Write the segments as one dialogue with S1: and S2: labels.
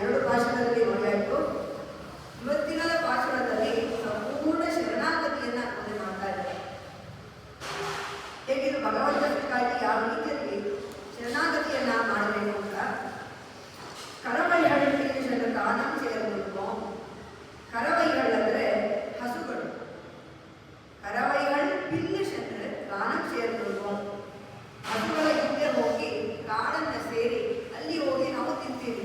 S1: ಎರಡು ಭಾಷಣದಲ್ಲಿ ನೋಡಿಯಾಯಿತು. ಇವತ್ತಿನ ಭಾಷಣದಲ್ಲಿ ಸಂಪೂರ್ಣ ಶರಣಾಗತಿಯನ್ನ ಮುಂದೆ ಮಾಡ್ತಾ ಇದ್ದಾರೆ. ಹೇಗಿದ್ರು ಭಗವಂತನಿಗಾಗಿ ಯಾವ ರೀತಿಯಲ್ಲಿ ಶರಣಾಗತಿಯನ್ನ ಮಾಡಬೇಕು ಅಂತ ಕರವೈಗಳು ಕಾನಂ ಸೇರಬೇಕು. ಕರವೈಗಳು ಅಂದರೆ ಹಸುಗಳು, ಕರವೈಗಳು ಪಿಲ್ಲು ಶೆಂದ್ರೆ ಕಾನಂ ಸೇರಬೇಕು. ಹಸುಗಳ ಹಿಂದೆ ಹೋಗಿ ಕಾಡನ್ನ ಸೇರಿ ಅಲ್ಲಿ ಹೋಗಿ ನಾವು ತಿಂತೀವಿ.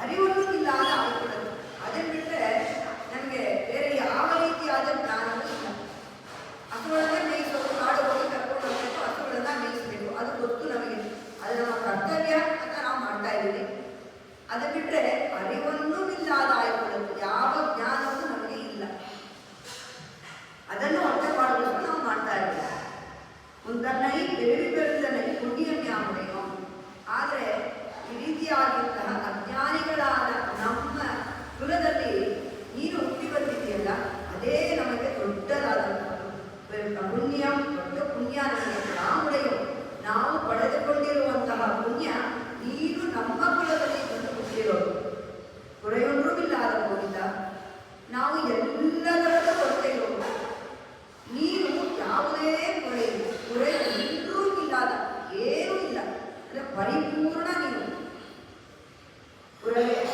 S1: ಅರಿವನ್ನು ಇಲ್ಲದ ಆಯ್ಕೊಳ್ಳೋದು. ಅದನ್ನು ಬಿಟ್ಟರೆ ನಮಗೆ ಬೇರೆ ಯಾವ ರೀತಿಯಾದ ಜ್ಞಾನವೂ ಇಲ್ಲ. ಹಸುಗಳನ್ನೇ ಮೇಯಿಸೋದು, ಕಾಡು ಹೋಗಿ ಕರ್ಕೊಂಡು ಹೋಗಬೇಕು, ಹಸುಗಳನ್ನ ಮೇಯಿಸಬೇಕು, ಅದು ಗೊತ್ತು ನಮಗೆ. ಅದು ನಮ್ಮ ಕರ್ತವ್ಯ ಅಂತ ನಾವು ಮಾಡ್ತಾ ಇದ್ದೀವಿ. ಅದು ಬಿಟ್ಟರೆ ಅರಿವನ್ನು ಇಲ್ಲದ ಆಯ್ಕೊಳ್ಳೋದು ಯಾವ ಜ್ಞಾನವೂ ನಮಗೆ ಇಲ್ಲ. ಅದನ್ನು ಅರ್ಥ ಮಾಡೋದಕ್ಕೆ ನಾವು ಮಾಡ್ತಾ ಇದ್ದೀವಿ. ಒಂದನ್ನೈ ಬೇರೆ ಬೆಳೆದನೈ ಪುಣ್ಯಂ ಯಾವನೆಯೋ. ಆದರೆ ಈ ರೀತಿಯಾದಂತಹ ಅಜ್ಞಾನಿಗಳಾದ ನಮ್ಮ ಕುಲದಲ್ಲಿ ನೀನು ಹುಟ್ಟಿ ಬಂದಿದೆಯಲ್ಲ, ಅದೇ ನಮಗೆ ದೊಡ್ಡದಾದಂತಹ ಪುಣ್ಯಂ, ದೊಡ್ಡ ಪುಣ್ಯ ನಮಗೆ ರಾಮುಡೆಯೋ. ನಾವು ಪಡೆದುಕೊಂಡಿರುವಂತಹ ಪುಣ್ಯ ನೀನು ನಮ್ಮ ಕುಲದಲ್ಲಿ ಬಂದು ಹುಟ್ಟಿರೋದು. ಕೊರೆಯೊಂದ್ರೂ ಇಲ್ಲದ ಹೋಗಿದ್ದ ನಾವು ಎಲ್ಲದರಲ್ಲೂ ಕೊರತೆ ಇರೋದು. ನೀನು ಯಾವುದೇ ಕೊರೆಯೊಂದ್ರೂ ಇಲ್ಲದ, ಏನೂ ಇಲ್ಲ, ಅಂದರೆ ಪರಿಪೂರ್ಣ ನೀನು.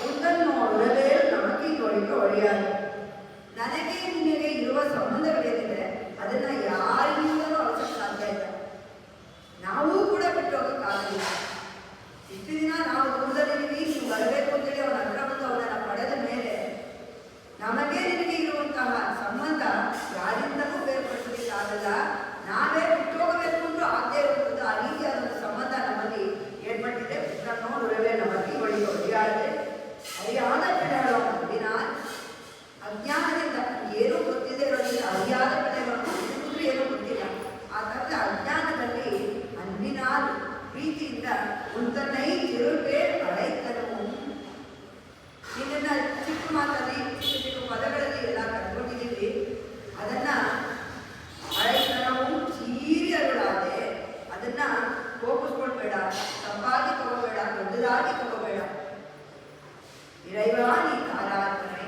S1: ಉದನ್ನು ಉರವೇ ನಮಗೆ ತೊಳಿಗೆ ಒಡೆಯಾದ. ನನಗೆ ನಿನಗೆ ಇರುವ ಸಂಬಂಧಗಳೇನಿದೆ ಅದನ್ನು ಯಾರಿಂದಲೂ ಅಳಿಸಕ್ಕೆ ಸಾಧ್ಯ ಇಲ್ಲ. ನಾವೂ ಕೂಡ ಬಿಟ್ಟು ಹೋಗೋಕ್ಕಾಗಲಿಲ್ಲ. ಇಷ್ಟು ದಿನ ನಾವು ದೂರದಲ್ಲಿದ್ದೀವಿ, ನೀವು ಬರಬೇಕು ಅಂತೇಳಿ ಅವನ ಹತ್ರ ಬಂದು ಅವನನ್ನು ಪಡೆದ ಮೇಲೆ ನಮಗೆ ನಿನಗೆ ಇರುವಂತಹ ಸಂಬಂಧ ಯಾರಿಂದಲೂ ಬೇರ್ಪಡಿಸಲಿಕ್ಕಾಗಲ್ಲ. ನಾವೇ ಬಿಟ್ಟು ಹೋಗಬೇಕು ಅಂದ್ರೂ ಆಗದೆ ಇರುವಂಥದ್ದು ಆ ರೀತಿಯಾದ ಸಂಬಂಧ ನಮ್ಮಲ್ಲಿ ಏರ್ಪಟ್ಟಿದೆ. ಪುತ್ರನೋ ನುರವೇ ನಮಗೆ ಒಡೆಯಾದೆ. ಅರಿಯಾದ ಬೆಳೆಗಳು ದಿನ ಅಜ್ಞಾನದಿಂದ ಏನೂ ಗೊತ್ತಿದೆ ಇರೋದ್ರಿಂದ ಅರಿಯಾದ ಬೆಳೆಗಳು ಏನೂ ಗೊತ್ತಿಲ್ಲ. ಆ ಥರದ ಅಜ್ಞಾನದಲ್ಲಿ ಅನ್ವಿನಾದ ಪ್ರೀತಿಯಿಂದ ಉಂತನೈ ತಿರುಪೇ ಅಡೈತನವು. ಇದನ್ನ ಚಿಕ್ಕ ಮಾತಲ್ಲಿ ಚಿಕ್ಕ ಚಿಕ್ಕ ಪದಗಳಲ್ಲಿ ಎಲ್ಲ ಕಟ್ಕೊಂಡಿದ್ದೀವಿ. ಅದನ್ನ ಅಡೈತನವು ಚೀರಿ ಅರುಳಾದೆ. ಅದನ್ನ ಕೋಪಿಸ್ಕೊಳ್ಬೇಡ, ತಪ್ಪಾಗಿ ತಗೋಬೇಡ, ದೊಡ್ಡದಾಗಿ ತಗೋಬೇಡ. ಇರೈವಾ ನೀ ಕಾರಾತ್ಮನೇ,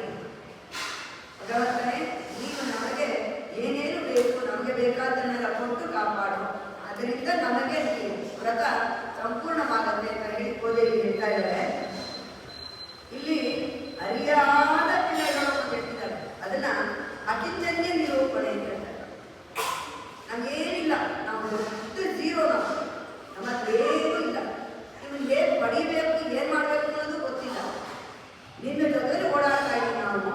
S1: ಭಗವಂತನೇ ನೀನು ನಮಗೆ ಏನೇನು ಬೇಕು, ನಮಗೆ ಬೇಕಾದನ್ನೆಲ್ಲ ಕೊಟ್ಟು ಕಾಪಾಡು. ಅದರಿಂದ ನಮಗೆ ವ್ರತ ಸಂಪೂರ್ಣವಾಗುತ್ತೆ ಅಂತ ಹೇಳಿ ಕೋದೇವಿ ಹೇಳ್ತಾ ಇದ್ದಾರೆ. ಇಲ್ಲಿ ಅರಿಯಾದ ಪಿಳ್ಳಗಳು ಅಂತ ಹೇಳ್ತಿದ್ದಾರೆ. ಅದನ್ನ ಅಕಿಂಚನ್ಯ ನಿರೂಪಣೆ ಅಂತ ಹೇಳ್ತಾರೆ. ನಮಗೇನಿಲ್ಲ, ನಾವು ದೊಡ್ಡ ಝೀರೋ, ನಮ್ಮ ಏನೂ ಇಲ್ಲ. ನಿಮ್ಗೆ ಹೇಗೆ ಪಡಿಬೇಕು, ಏನು ಮಾಡಬೇಕು ಅನ್ನೋದು ಗೊತ್ತಿಲ್ಲ. ನಿನ್ನ ಜೊತೆಲಿ ಓಡಾಡ್ತಾ ಇದ್ದೀವಿ ನಾವು.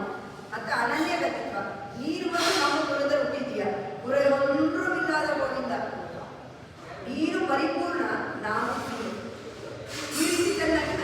S1: ಮತ್ತು ಅನನ್ಯ ವ್ಯಕ್ತಿತ್ವ. ನೀನು ಬಂದು ನಮ್ಮ ಕುಲದ ಹುಟ್ಟಿದೀಯ, ಪುರೆಯೊಂದ್ರೂ ಇಲ್ಲದ ಹೋಗಿದ್ದ. ನೀನು ಪರಿಪೂರ್ಣ, ನಾವು ಈ ರೀತಿ ಚೆನ್ನಾಗಿ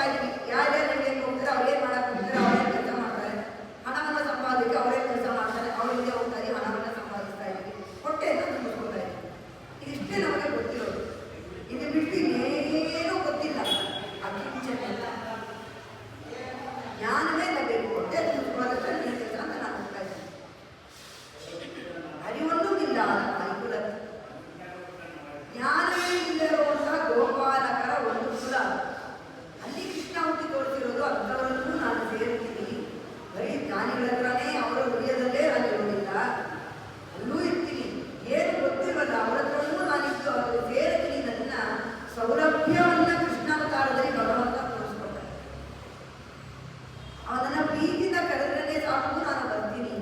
S1: ಹೋಗ್ತಾ ಇದ್ವಿ. ಯಾರ್ಯಾರು ಎಲ್ಲಿಗೆ ಹೋಗ್ತಾರೆ, ಅವ್ರೇನ್ ಮಾಡಕ್ ಹೋಗ್ತಾರೆ, ಅವ್ರೇನ್ ಕೆಲಸ ಮಾಡ್ತಾರೆ, ಹಣವನ್ನ ಸಂಪಾದಿಸಿ ಅವರೇ ಕೆಲಸ ಮಾಡ್ತಾರೆ, ಅವರಿಗೆ ಹೋಗ್ತಾರೆ, ಹಣವನ್ನ ಸಂಪಾದಿಸ್ತಾ ಇದ್ವಿ, ಹೊಟ್ಟೆಯನ್ನು ತುಂಬಿಸ್ಕೊಳ್ತಾ ಇದ್ವಿ. ಇದಿಷ್ಟೇ ನಮಗೆ ಗೊತ್ತಿರೋದು. ಇದು ಬಿಟ್ಟು ಇನ್ನೇನೂ ಗೊತ್ತಿಲ್ಲ. ಅಕಿಂಚನ ಜ್ಞಾನವೇ ಬೇಕು. ಹೊಟ್ಟೆ ತುಂಬಿಸ್ಕೊಳ್ಳೋದಕ್ಕೆ ನನ್ನ ಕೆಲಸ ಅಂತ ನಾನು ಹೋಗ್ತಾ ಇದ್ದೀನಿ. ಅರಿವೊಂದು ಇಲ್ಲ ಕುಲ, ಜ್ಞಾನವೇ ಇಲ್ಲರುವಂತಹ ಗೋಪಾಲಕರ ಒಂದು ಕುಲ. ಅಲ್ಲಿ ಕೃಷ್ಣ ಹುಟ್ಟಿ ತೋರಿಸಿರೋದು. ಅಂಥವರನ್ನು ನಾನು ಸೇರ್ತೀನಿ. ಬರೀ ಜ್ಞಾನಿಗಳ ಹತ್ರನೇ ಅವರ ಹೃದಯದಲ್ಲೇ ನಾನು ಇರೋದಿಲ್ಲ, ಅಲ್ಲೂ ಇರ್ತೀನಿ. ಏನು ಗೊತ್ತಿರಲ್ಲ ಅವರ ಹತ್ರನೂ ನಾನಿದ್ದು ಅವರು ಸೇರ್ತೀನಿ. ನನ್ನ ಸೌಲಭ್ಯವನ್ನ ಕೃಷ್ಣಾವತಾರದಲ್ಲಿ ಭಗವಂತ ತೋರಿಸ್ಕೊಳ್ತಾರೆ. ಅವನನ್ನ ಪ್ರೀತಿಯಿಂದ ಕರೆದ್ರೆ ಸಾಕು, ನಾನು ಬರ್ತೀನಿ.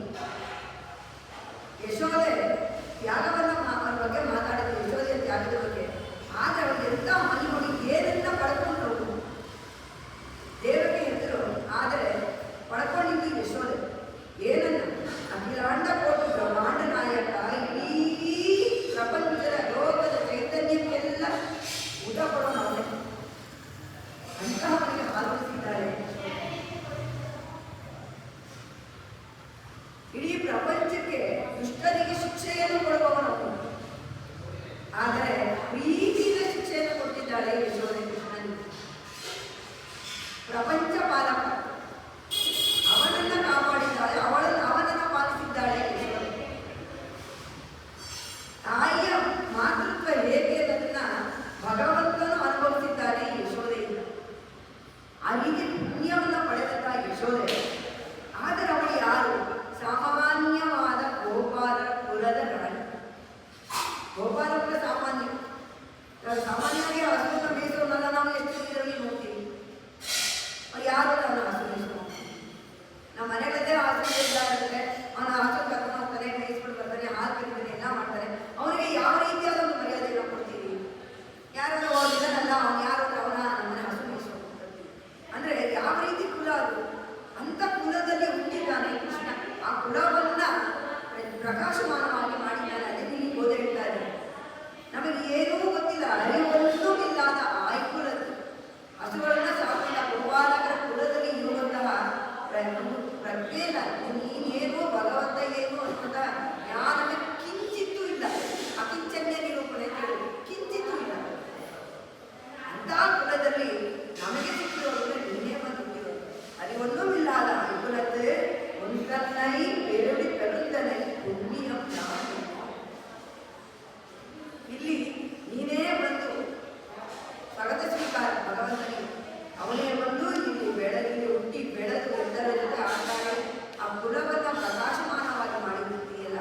S1: ಯಶೋದೆ ತ್ಯಾಗವನ್ನ ಅವರ ಬಗ್ಗೆ ಮಾತಾಡಿದ್ರು, ಯಶೋದೆಯ ತ್ಯಾಗದ ಬಗ್ಗೆ. ಆದರೆ ಅವರಿಗೆಲ್ಲ ಮನೆ ನೋಡಿ ಏನನ್ನ ಪಡ್ಕೊಂಡು ಹೋಗು ದೇವಕ್ಕೆ ಹೆಸರು. ಆದರೆ ಪಡ್ಕೊಂಡಿದ್ದು ಯಶೋದೆ ಏನನ್ನ? ಅಖಿಲಾಂಡ ಕೋಟಿ ಬ್ರಹ್ಮಾಂಡ ನಾಯಕ, ಇಡೀ ಪ್ರಪಂಚದ ಲೋಕದ ಚೈತನ್ಯಕ್ಕೆಲ್ಲ ಊಟ ಕೊಡೋಣ ಅವನೇ. ಅಂತಹವನಿಗೆ ಆಲೋಚಿಸಿದ್ದಾರೆ. ಇಡೀ ಪ್ರಪಂಚಕ್ಕೆ ದುಷ್ಟರಿಗೆ ಶಿಕ್ಷೆಯನ್ನು ಕೊಡುವವನು. ಆದರೆ ಪ್ರೀತಿಯಿಂದ ಶಿಕ್ಷೆಯನ್ನು ಕೊಟ್ಟಿದ್ದಾಳೆ ಯಶೋದೆ ಕೃಷ್ಣನಿಗೆ. ಪ್ರಪಂಚ ಪಾಲಕ ಅವನನ್ನ ಕಾಪಾಡಿದ್ದಾಳೆ, ಅವನನ್ನ ಪಾಲಿಸಿದ್ದಾಳೆ ಯಶೋದೆ. ತಾಯಿಯ ಮಾತೃತ್ವ ಹೇಗೆ ಅನ್ನೋದನ್ನ ಭಗವಂತನು ಅನುಭವಿಸಿದ್ದಾನೆ ಯಶೋದೆಯಿಂದ. ಆ ರೀತಿ ಪುಣ್ಯವನ್ನ ಪಡೆದಂತ ಯಶೋದೆ. ಆದರೆ ಅವಳು ಯಾರು? ಸಾಮಾನ್ಯವಾದ ಗೋಪಾಲರ ಕುಲದ ರಾಣಿ. ಗೋಪಾಲ ಕುಲ ಸಾಮಾನ್ಯ. ಸಾಮಾನ್ಯವಾಗಿ ಹಸುವನ್ನು ಮೇಯಿಸೋನಲ್ಲ ನಾವು ಎಷ್ಟು ಇದರಲ್ಲಿ ನೋಡ್ತೀವಿ. ಯಾರು ಅವನ ಹಸು ಮೇಯಿಸ್ಕೊಂಡು ನಮ್ಮ ಮನೆಗಳದ್ದೇ ಹಸು ಇದ್ದಾರಂದ್ರೆ ಅವನ ಹಸು ಕರ್ಕೊಂಡು ಹೋಗ್ತಾನೆ, ಮೇಯಿಸ್ಕೊಂಡು ಬರ್ತಾನೆ, ಹಾಲು ಕರಿತಾನೆ, ಎಲ್ಲ ಮಾಡ್ತಾನೆ. ಅವನಿಗೆ ಯಾವ ರೀತಿಯಾದ ಒಂದು ಮರ್ಯಾದೆಯನ್ನು ಕೊಡ್ತೀವಿ? ಯಾರನ್ನ ಹೋಗಿದ್ದಾನಲ್ಲ ಅವನು ಯಾರು ಅವನ ನಮ್ಮನೆ ಹಸು ಮೇಯಿಸ್ಕೊಂಡು ಹೋಗ್ತೀವಿ ಅಂದ್ರೆ ಯಾವ ರೀತಿ ಕುಲ ಅದು? ಅಂತ ಕುಲದಲ್ಲಿ ಹುಟ್ಟಿದ್ದಾನೆ ಕೃಷ್ಣ. ಆ ಕುಲವನ್ನ ಪ್ರಕಾಶಮಾನವಾಗಿ ಮಾಡಿದ್ದಾನೆ. ಅದಕ್ಕೆ ಇಲ್ಲಿ ಗೋದೆ ಇದ್ದಾರೆ. ನಮಗೆ ಏನೂ ಗೊತ್ತಿಲ್ಲ, ಅರಿವೊಂದೂ ಇಲ್ಲದ ಆಯ್ಕುಲದ್ದು ಹಸುಗಳನ್ನ ಸಾಕಿದ ಗೋಪಾಲಕರ ಕುಲದಲ್ಲಿ ಇರುವಂತಹ ಪ್ರಜ್ಞೆ ಇಲ್ಲ. ನೀನೇನು ಭಗವಂತ ಏನು ಅನ್ನುವಂಥ ಜ್ಞಾನವೇ ಕಿಂಚಿತ್ತೂ ಇಲ್ಲ. ಅಕಿಂಚನ್ಯ ನಿರೂಪಣೆ ಕೇಳು, ಕಿಂಚಿತ್ತೂ ಇಲ್ಲ. ಅಂತ ಕುಲದಲ್ಲಿ ನಮಗೆ ಸಿಕ್ಕಿರೋದ್ರೆ ನೀನೇ ಬಂದಿರೋದು. ಅರಿವೊಂದೂ ಇಲ್ಲದ ಆಯ್ಕುಲದ್ದು ಒಂದನ್ನೈ ಬೆರಳಿ ಬೆರುತ್ತನೆ ಪುಣ್ಯಂ ಜ್ಞಾನ. ಇಲ್ಲಿ ನೀನೇ ಬಂದು ಸ್ವಾಗತ ಸ್ವೀಕಾರ ಭಗವಂತನಿಗೆ. ಅವನೇ ಬಂದು ಇಲ್ಲಿ ಬೆಳಗ್ಗೆ ಹುಟ್ಟಿ ಬೆಳೆದು ಎಲ್ಲರ ಜೊತೆ ಆಟಾಡಿ ಆ ಕುಲವನ್ನ ಪ್ರಕಾಶಮಾನವಾಗಿ ಮಾಡಿರ್ತೀಯಲ್ಲ.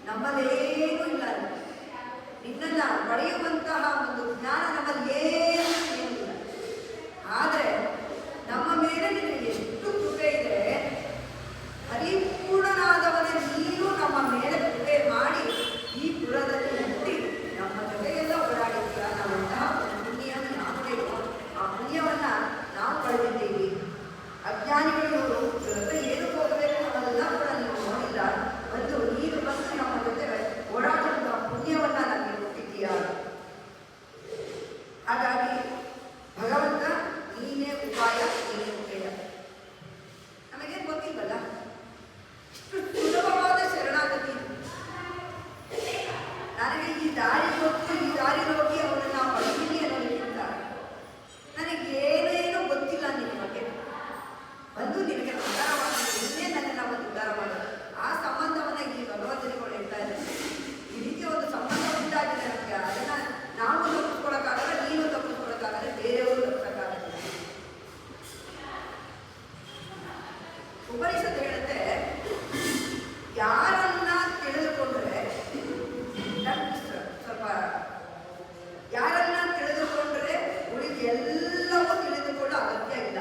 S1: ನಮ್ಮಲ್ಲೇನೂ ಇಲ್ಲ. ನಿನ್ನನ್ನ ಪಡೆಯುವಂತಹ ಒಂದು ಜ್ಞಾನ ನಮ್ಮಲ್ಲಿ ಏನೂ ಇಲ್ಲ. ಆದರೆ ನಮ್ಮ ಮೇಲೆ ನಿನಗೆ ಎಷ್ಟು ಕೃಪೆ ಇದೆ. ಪರಿಪೂರ್ಣನಾದವನೇ ನೀನು ನಮ್ಮ ಮೇಲೆ ಕೃಪೆ ಮಾಡಿ ಈ ಕುಲದಲ್ಲಿ ಹುಟ್ಟಿ ನಮ್ಮ ಜೊತೆಗೆಲ್ಲ ಓಡಾಡಿದ್ದೀರ. ನಾವಂತಹ ಪುಣ್ಯವನ್ನು ನಾವು ಆ ಪುಣ್ಯವನ್ನ ನಾವು ಪಡೆದಿದ್ದೀವಿ. ಅಜ್ಞಾನಿಗಳು ಜೊತೆ ಏನು ಹೋಗಬೇಕು ಅನ್ನೋದನ್ನ ಕೂಡ ನೀವು ನೋಡಿಲ್ಲ. ಬಂದು ನೀನು ಬಂದು ನಮ್ಮ ಜೊತೆ ಓಡಾಡುವಂತಹ ಪುಣ್ಯವನ್ನ ನಮಗೆ ಕೊಟ್ಟಿದ್ದೀಯ. ಹಾಗಾಗಿ ಭಗವಂತ ನೀನೇ ಉಪಾಯ, ನೀನೇ ಉಪೇಯ. ನಮಗೇನು ಗೊತ್ತಿಲ್ವಲ್ಲ, ಇಷ್ಟು ಸುಲಭವಾದ ಶರಣಾಗತಿ. ನನಗೆ ಈ ದಾರಿ ಗೊತ್ತು, ಈ ದಾರಿ ಹೋಗಿ ಅವರನ್ನು ನಾವು ಪಡ್ತೀನಿ ಅನ್ನೋದಕ್ಕಿಂತ ನನಗೆ ಏನೇನೂ ಗೊತ್ತಿಲ್ಲ ನಿನ್ನ ಬಗ್ಗೆ. ಬಂದು ನಿನಗೆ ಉದ್ಧಾರ ಮಾಡೋದು, ನಿನ್ನೆ ನನ್ನನ್ನು ಒಂದು ಉದ್ಧಾರ ಮಾಡೋದು. ಆ ಸಂಬಂಧವನ್ನು ಇಲ್ಲಿ ಭಗವಂತನಿಗಳು ಹೇಳ್ತಾ ಇದ್ದಾರೆ. ಈ ರೀತಿ ಒಂದು ಸಂಬಂಧ ಉಂಟಾಗಿದೆ ನಮಗೆ. ಅದನ್ನ ನಾವು ತಪ್ಪಿಸ್ಕೊಳಕ್ಕಾಗಲ್ಲ, ನೀನು ತಪ್ಪಿಸ್ಕೊಳಕ್ಕಾಗಲ್ಲ, ಬೇರೆಯವರು ತಪ್ಪಿಸಕ್ಕಾಗಲ್ಲ. ಉಪನಿಷತ್ತು ಹೇಳುತ್ತೆ, ಯಾರನ್ನ ತಿಳಿದುಕೊಂಡ್ರೆ ಸ್ವಲ್ಪ ಯಾರನ್ನ ತಿಳಿದುಕೊಂಡ್ರೆ ಉಳಿದ ಎಲ್ಲವೂ ತಿಳಿದುಕೊಳ್ಳೋ ಅಗತ್ಯ ಇಲ್ಲ.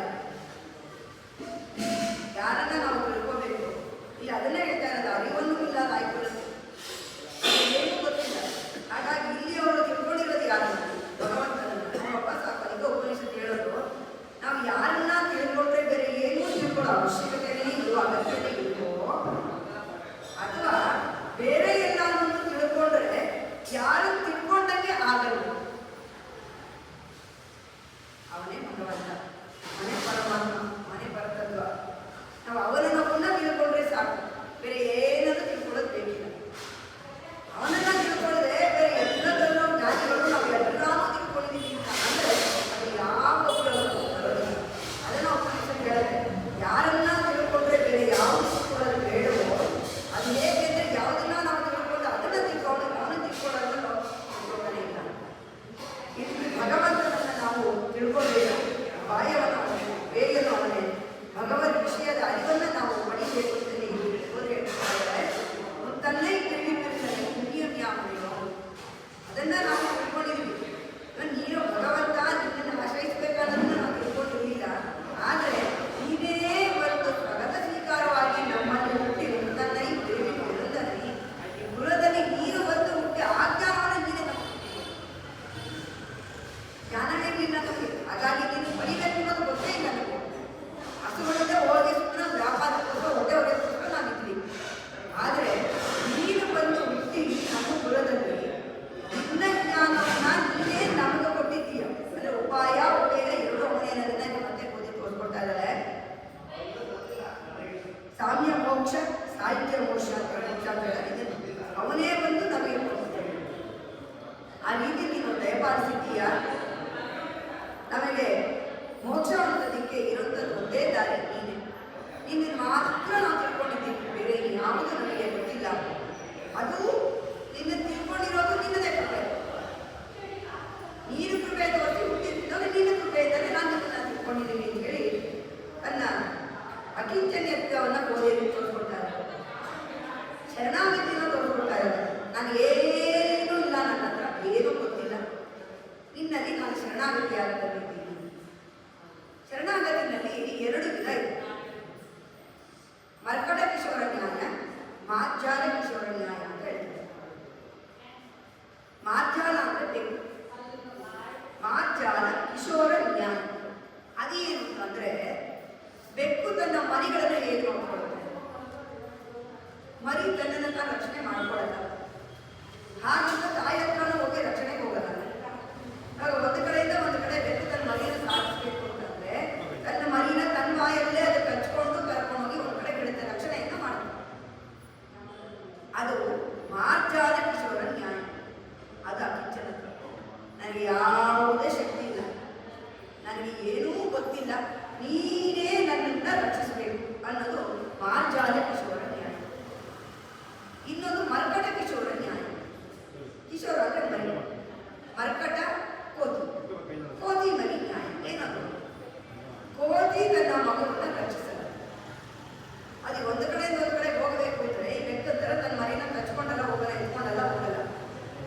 S1: ಯಾರನ್ನ ನಾವು ತಿಳ್ಕೋಬೇಕು. ಇಲ್ಲಿ ಅದನ್ನೇ ಹೇಳ್ತಾ ಇರೋದು, ಅರಿವನ್ನು ಇಲ್ಲದ ಆಯ್ಕೊಳ್ಳೋದು ಏನೂ ಗೊತ್ತಿಲ್ಲ. ಹಾಗಾಗಿ ಇಲ್ಲಿ ಅವರು ತಿಳ್ಕೊಂಡಿರೋದು ಯಾರು? ಭಗವಂತನನ್ನು. ನಮ್ಮಪ್ಪ ಸಾಕು. ಅದಕ್ಕೆ ಉಪನಿಷತ್ತು ಹೇಳೋದು, ನಾವು ಯಾರನ್ನ ತಿಳ್ಕೊಂಡ್ರೆ ಬೇರೆ ಏನೂ ತಿಳ್ಕೊಳ್ಳೋ ಅವಶ್ಯಕತೆನೇ ಇರುವಾಗ ಅಂದ್ರೆ ಬೆಕ್ಕು ತನ್ನ ಮರಿಗಳನ್ನು ಹೇಗೆ ನೋಡ್ಕೊಳ್ಳುತ್ತೆ? ಮರಿ ತನ್ನನ್ನು ತಾನು ರಕ್ಷಣೆ ಮಾಡ್ಕೊಳ್ಳಲ್ಲ. ಹಾಗಂತ ತಾಯಿ ಹತ್ರನೂ ಹೋಗಿ ರಕ್ಷಣೆಗೆ ಹೋಗಲ್ಲ. ಒಂದು ಕಡೆಯಿಂದ ಒಂದು ಕಡೆ ಬೆಕ್ಕು ತನ್ನ ಮರಿಯನ್ನು ಸಾಧಿಸಬೇಕು ಅಂತಂದ್ರೆ ತನ್ನ ಮರಿನ ತನ್ನ ಬಾಯಲ್ಲೇ ಅದು ಕಚ್ಕೊಂಡು ಕರ್ಕೊಂಡೋಗಿ ಒಂದು ಕಡೆ ಬಿಡುತ್ತೆ, ರಕ್ಷಣೆಯಿಂದ ಮಾಡುತ್ತೆ. ಅದು ಮಾರ್ಜಾಲ ಕಿಶೋರ ನ್ಯಾಯ. ಅದು ಅಕಿಚ್ಚನ ತಪ್ಪು. ನನಗೆ ಯಾವುದೇ ಶಕ್ತಿ ಇಲ್ಲ, ನನಗೆ ಏನೂ ಗೊತ್ತಿಲ್ಲ, ನೀನೇ ನನ್ನನ್ನು ರಕ್ಷಿಸಬೇಕು ಅನ್ನೋದು ಮಾರ್ಜಾಲ ಕಿಶೋರ ನ್ಯಾಯ. ಇನ್ನೊಂದು ಮರ್ಕಟ ಕಿಶೋರ ನ್ಯಾಯ. ಕಿಶೋರ ಅಂದ್ರೆ ಮರಿ, ಮರ್ಕಟ ಕೋತಿ, ಕೋತಿ ಮರಿ ನ್ಯಾಯ. ಏನದು? ಕೋತಿ ತನ್ನ ಮಗುವನ್ನು ರಕ್ಷಿಸಲ್ಲ. ಅದು ಒಂದು ಕಡೆಯಿಂದ ಒಂದು ಕಡೆ ಹೋಗಬೇಕು ಅಂದ್ರೆ ಈ ಬೆಕ್ಕಂತರ ತನ್ನ ಮರಿನ ಕಚ್ಕೊಂಡಲ್ಲ ಹೋಗಲ್ಲ, ಇಟ್ಕೊಂಡಲ್ಲ ಹೋಗಲ್ಲ.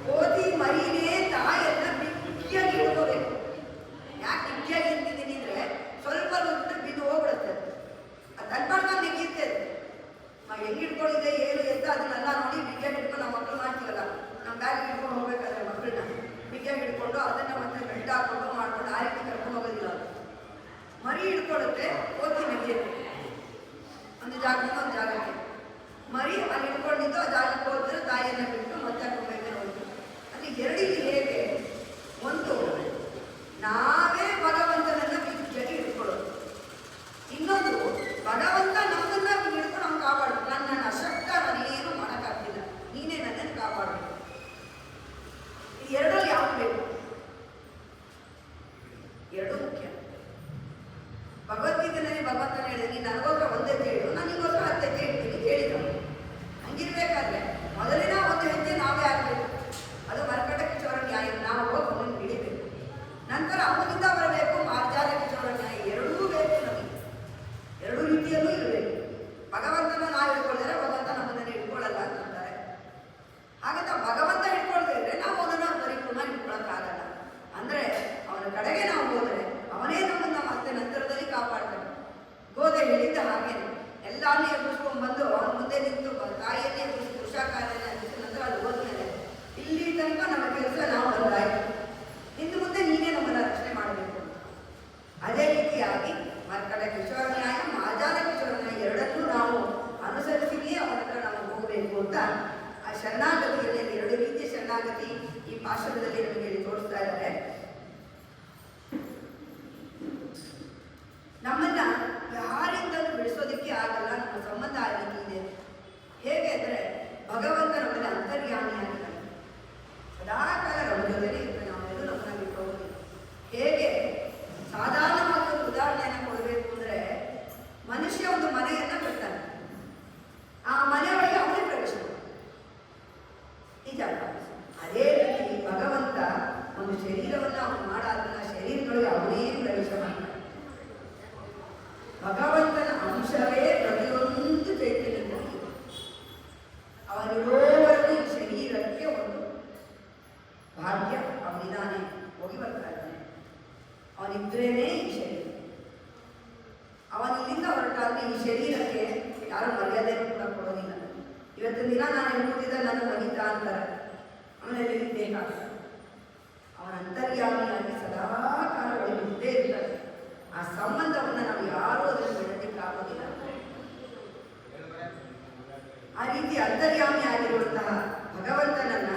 S1: ಕೋತಿ ಮರಿನೇ ತಾಯಿಯನ್ನ ಬಿಗಿಯಾಗಿ ಹಿಡ್ಕೋಬೇಕು. ಯಾಕೆ ಬಿಗಿಯಾಗಿ ಇರ್ತಿದ್ದೀನಿ ಅಂದ್ರೆ ಸ್ವಲ್ಪ ಬಿದ್ದು ಹೋಗ್ಬಿಡುತ್ತೆ. ಅದು ತನ್ಪಾಡ್ಕೊಂಡು ನೆಗೆಯುತ್ತೆ. ಹೆಂಗ್ ಹಿಡ್ಕೊಂಡಿದೆ ಏನು ಎತ್ತ ಅದನ್ನೆಲ್ಲ ನೋಡಿ ಬಿಗಿಯಾಗಿ ಹಿಡ್ಕೊಂಡು ನಾವು ಮಕ್ಕಳು ಮಾಡ್ತೀವಲ್ಲ, ನಮ್ಮ ಬ್ಯಾಗ್ ಹಿಡ್ಕೊಂಡು ಹೋಗ್ಬೇಕಾದ್ರೆ ಮಕ್ಕಳನ್ನ ಬಿಗಿಯಾಗಿ ಹಿಡ್ಕೊಂಡು ಅದನ್ನ ಮತ್ತೆ ಬೆಲ್ಟ್ ಹಾಕೊಂಡು ಮಾಡ್ಕೊಂಡು ಆ ರೀತಿ ಕರ್ಕೊಂಡು ಹೋಗೋದಿಲ್ಲ. ಮರಿ ಹಿಡ್ಕೊಳ್ಳುತ್ತೆ, ಕೋತಿ ನೆಗೆಯುತ್ತೆ ಒಂದು ಜಾಗದಿಂದ ಒಂದು ಜಾಗಕ್ಕೆ. ಮರಿ ಅಲ್ಲಿ ಹಿಡ್ಕೊಂಡಿದ್ದು ಆ ಜಾಗಕ್ಕೆ ಹೋದ್ರೆ ತಾಯಿಯನ್ನ ಬಿಟ್ಟು ಮತ್ತೆ ಹೋಗ್ಬೇಕು ಹೋಯ್ತು. ಅಲ್ಲಿ ಎರಡಿಗೆ ಹೇಗೆ? ಒಂದು ನಾವೇ ಭಗವಂತನನ್ನ ಬಿಗಿಯಾಗಿ ಹಿಡ್ಕೊಳ್ಳೋದು, ಇನ್ನೊಂದು ಭಗವಂತ ನಮ್ಮನ್ನ ಹಿಡ್ಕೊಂಡು ನಮ್ಗೆ ಕಾಪಾಡೋದು. ನನ್ನ ಅಶಕ್ತ, ನಾನೇನು ಮಾಡೋಕ್ಕಾಗ್ತಿಲ್ಲ, ನೀನೇ ನನ್ನನ್ನು ಕಾಪಾಡಬೇಕು. ಇದು ಎರಡರಲ್ಲಿ ಯಾವುದು ಬೇಕು? ಎರಡೂ ಮುಖ್ಯ. ಭಗವದ್ಗೀತೆಯಲ್ಲಿ ಭಗವಂತನ ಹೇಳಿದ್ರೆ ನೀನು ನನಗೋಸ್ಕರ ಒಂದೇ ಹೇಳು, ನಾನು ನಿಗೋಸ್ಕರ 10 ಹೆಜ್ಜೆ ಇಡ್ತೀನಿ ಹೇಳಿದ್ರು. ಹಂಗಿರ್ಬೇಕಾದ್ರೆ ಮೊದಲಿನ ಒಂದು ಹೆಜ್ಜೆ ನಾವೇ ಆಗಬೇಕು. ಅದು ಮರ್ಕಟ ಕಿಶೋರ ನ್ಯಾಯ. ನಾವು ಹೋಗಿ ಅವನನ್ನು ಹಿಡಿಬೇಕು. ನಂತರ ಅವನಿಂದ ಬರಬೇಕು ಮಾರ್ಜಾಲ ಕಿಶೋರ ನ್ಯಾಯ. ಎರಡೂ ಬೇಕು ನಮಗೆ, ಎರಡೂ ರೀತಿಯಲ್ಲೂ ಇರಬೇಕು. ಭಗವಂತನ ನಾವು ಹಿಡ್ಕೊಳ್ಳಿದ್ರೆ ಭಗವಂತ ನಮ್ಮನ್ನು ಹಿಡ್ಕೊಳ್ಳಲ್ಲ ಅಂತಾರೆ. ಹಾಗಂತ ಭಗವಂತ ಹಿಡ್ಕೊಳ್ತಿದ್ರೆ ನಾವು ಅವನನ್ನು ಪರಿಪೂರ್ಣ ಹಿಡ್ಕೊಳ್ಳೋಕ್ಕಾಗಲ್ಲ. ಅಂದ್ರೆ ಅವನ ಕಡೆಗೆ ನಾವು ಹೋದರೆ ಅವನೇ ನಮ್ಮನ್ನ ಮತ್ತೆ ನಂತರದಲ್ಲಿ ಕಾಪಾಡ್ತಾನೆ. ಗೋದೆ ಹೇಳಿದ್ದ ಹಾಗೇನೆ ಎಲ್ಲಾನು ಎಬ್ಬಿಸ್ಕೊಂಡು ಬಂದು ಅವನ ಮುಂದೆ ನಿಂತು ತಾಯಿಯನ್ನೇ ಎಬ್ಬಿಸಿ ಪುರುಷಾಕಾರನ ಎಬ್ಬಿಸಿ ನಂತರ ಅದು ಹೋದ್ಮೇಲೆ ಇಲ್ಲಿ ತನಕ ನಮ್ಮ ಕೆಲಸ ನಾವು ಬಂದಾಯ್ತು, ಇನ್ನು ಮುಂದೆ ನೀನೇ ನಮ್ಮನ್ನ ರಕ್ಷಣೆ ಮಾಡಬೇಕು. ಅದೇ ರೀತಿಯಾಗಿ ಮರ್ಕಟ ಕಿಶೋರ ನ್ಯಾಯ, ಮಾರ್ಜಾಲ ಕಿಶೋರ ನ್ಯಾಯ ಎರಡನ್ನೂ ನಾವು ಅನುಸರಿಸಿಯೇ ಅವನ ಹತ್ರ ನಾವು ಹೋಗಬೇಕು ಅಂತ ಆ ಶರಣಾಗತಿಯಲ್ಲಿ ಎರಡು ರೀತಿಯ ಶರಣಾಗತಿ ಈ ಪಾಶದಲ್ಲಿ ನಮಗೆ ಹೇಳಿ ತೋರಿಸ್ತಾ ಇದ್ದಾರೆ. ನಮ್ಮನ್ನ ಯಾರಿಂದಲೂ ಬಿಡಿಸೋದಕ್ಕೆ ಆಗಲ್ಲ. ನಮ್ಮ ಸಂಬಂಧ ಆ ರೀತಿ ಇದೆ. ಹೇಗೆ ಅಂದರೆ ಭಗವಂತ ನಮ್ಮಲ್ಲಿ ಅಂತರ್ಯಾಮಿಯಾಗಿದ್ದಾನೆ, ಸದಾಕಾಲ ನಮ್ಮ ಜೊತೆನೇ ಇರ್ತಾನೆ, ನಾವೆಲ್ಲೂ ನಮ್ಮನ್ನ ಬಿಟ್ಟು ಹೋಗೋದಿಲ್ಲ. ಹೇಗೆ ಸಾಧಾರಣವಾಗಿ ಒಂದು ಉದಾಹರಣೆಯನ್ನು ಕೊಡಬೇಕು ಅಂದರೆ ಮನುಷ್ಯ ಒಂದು ಮನೆಯನ್ನ ಕಟ್ತಾನೆ, ಆ ಮನೆಯೊಳಗೆ ಅವನೇ ಪ್ರವೇಶ ನಿಜ. ಅದೇ ರೀತಿ ಭಗವಂತ ಒಂದು ಶರೀರವನ್ನು ಅವನು ಮಾಡಾದನ್ನ ಶರೀರದೊಳಗೆ ಅವನೇ ಪ್ರವೇಶ ಮಾಡ್ತಾನೆ. ಭಗವಂತನ ಅಂಶವೇ ಪ್ರತಿಯೊಂದು ಚೈತನ್ಯದಲ್ಲಿ ಅವನಿರೋವರೆಗೂ ಈ ಶರೀರಕ್ಕೆ ಒಂದು ಭಾಗ್ಯ ಅವನಿದಾನೆ, ಹೋಗಿ ಬರ್ತಾ ಇದ್ದಾನೆ. ಅವನಿದ್ರೇನೆ ಈ ಶರೀರ. ಅವನಿಲ್ಲಿಂದ ಹೊರಟಾದ್ರೆ ಈ ಶರೀರಕ್ಕೆ ಯಾರು ಮರ್ಯಾದೆ ಕೂಡ ಕೊಡೋದಿಲ್ಲ. ಇವತ್ತಿನ ದಿನ ನಾನು ಎನ್ನುವುದಿದ್ದ ನನ್ನ ಮಗಿತ ಅಂತಾರೆ, ಆಮೇಲೆ ಬೇಕಾಗ್ತದೆ. ಅವನ ಅಂತರ್ಯಾಮಿಯಾಗಿ ಸದಾಕಾಲ ಒಳಗಿದ್ದೇ ಇರ್ತಾರೆ. ಆ ಸಂಬಂಧವನ್ನು ನಾವು ಯಾರೂ ಅದನ್ನು ಬಿಡಲಿಕ್ಕೆ ಆಗೋದಿಲ್ಲ. ಆ ರೀತಿ ಅಂತರ್ಯಾಮಿ ಆಗಿರುವಂತಹ ಭಗವಂತನನ್ನ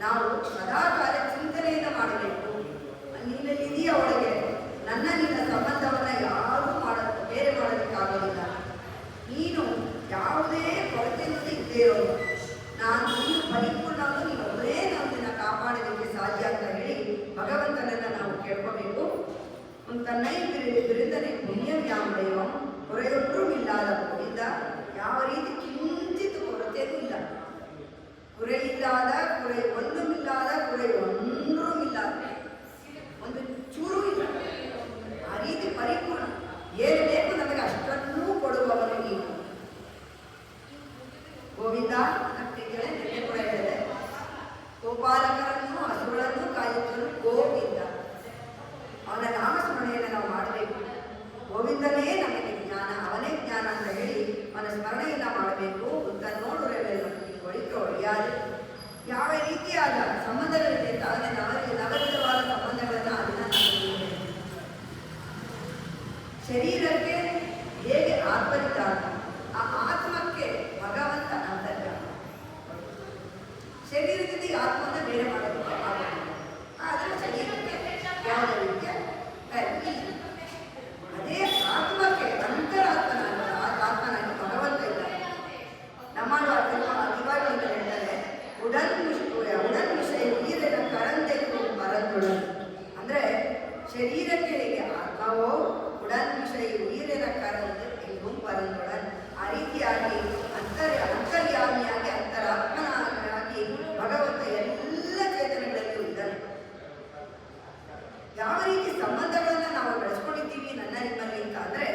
S1: ನಾವು ಸದಾಕಾಲ ಚಿಂತನೆಯಿಂದ ಮಾಡಬೇಕು. ನೀನಲ್ಲಿದೆಯಾ ಒಳಗೆ, ನನ್ನ ನಿನ್ನ ಸಂಬಂಧವನ್ನ ಯಾರೂ ಬೇರೆ ಮಾಡೋದಕ್ಕಾಗೋದಿಲ್ಲ. ನೀನು ಯಾವುದೇ ಕೊರತೆಯಲ್ಲಿ ಇದ್ದೇ ಇರೋದು, ನೀನು ಪರಿಪೂರ್ಣವನ್ನು ನೀನು ಒಬ್ಬರೇ ನಮ್ಮನ್ನ ಕಾಪಾಡೋದಕ್ಕೆ ಸಾಧ್ಯ ಅಂತ ಹೇಳಿ ಭಗವಂತನನ್ನ ನಾವು ಕೇಳ್ಕೋಬೇಕು. ತನ್ನೈ ಬಿರುದನೆ ಪುಣ್ಯಂ ಯಾಮಡೆಯಂ ಕುರೆಯೊಟ್ಟರೂ ಇಲ್ಲದ ಗೋವಿಂದ. ಯಾವ ರೀತಿ ಕಿಂಚಿತ್ ಕೊರತೆಯೂ ಇಲ್ಲ, ಕುರೆಯಿಲ್ಲದ ಕುರೆ ಒಂದುಮಿಲ್ಲದ ಕುರೆ ಒಂದೂ ಇಲ್ಲ, ಒಂದು ಚೂರು ಇಲ್ಲ. ಆ ರೀತಿ ಪರಿಪೂರ್ಣ, ಏನು ಬೇಕು ನಮಗೆ ಅಷ್ಟನ್ನೂ ಕೊಡುವವನು ನೀನು ಗೋವಿಂದ. ನಟ್ಟಿಗೆಳೆ ನೆನೆ ಕೂಡ ಹೇಳಿದೆ, ಗೋಪಾಲಕರನ್ನು ಹಸುಗಳನ್ನು ಕಾಯುತ್ತನು ಗೋವಿಂದ. ಅವನ ನಾಮಸ್ಮರಣೆಯನ್ನು ನಾವು ಮಾಡಬೇಕು. ಗೋವಿಂದನೇ ನಮಗೆ ಜ್ಞಾನ, ಅವನೇ ಜ್ಞಾನ ಅಂತ ಹೇಳಿ ಅವನ ಸ್ಮರಣೆಯನ್ನು ಮಾಡಬೇಕು. ತನ್ನೋಡುರವೆಲ್ಲ ಒಳಿತು ಒಳಿಯಾರು. ಯಾವ ರೀತಿಯ ಶರೀರಕ್ಕೆ ಹೇಗೆ ಆತ್ಮನಿದ್ದಾನೆ, ಆ ಆತ್ಮಕ್ಕೆ ಭಗವಂತ ಅಂತರ್ಜಾಲ. ಶರೀರದಿಂದ ಈ ಆತ್ಮವನ್ನು ಬೇರೆ ಮಾಡೋದಕ್ಕೆ ಆಗೋದಿಲ್ಲ. ಆದರೆ ಶರೀರಕ್ಕೆ ಯಾವುದೇ ರೀತಿಯ ಇಲ್ಲ. ಅದೇ ಆತ್ಮಕ್ಕೆ ಅಂತರಾತ್ಮನಾಗಿ ಆತ್ಮನಾಗಿ ಭಗವಂತ ಇದ್ದಾನೆ. நம்மால் அதிகாரிகள் ಹೇಳ್ತಾರೆ, ಉಡನ್ ವಿಷಯ ಉಯಿರಿನ ಕರಂತೆಗೂ ಪರಂದುಡನ್. ಅಂದ್ರೆ ಶರೀರಕ್ಕೆ ಹೇಗೆ ಆತ್ಮವೋ ಉಡನ್ ವಿಷಯ ಉಯಿರಿನ ಕರಂದು ಎಂಗೂ ಪರಂದುಡನ್. ಆ ರೀತಿಯಾಗಿ ಅಂತರ್ಯಾಮಿಯಾಗಿ ಅಂತರಾತ್ಮನಾಗಿ ಭಗವಂತ ಎಲ್ಲ ಚೇತನಗಳಲ್ಲೂ ಇದ್ದಾನೆ. ಯಾವ ರೀತಿ ಸಂಬಂಧಗಳನ್ನು ನಾವು ಬೆಳೆಸ್ಕೊಂಡಿದ್ದೀವಿ ನನ್ನ ನಿಮ್ಮಲ್ಲಿ ಅಂತ ಅಂದ್ರೆ,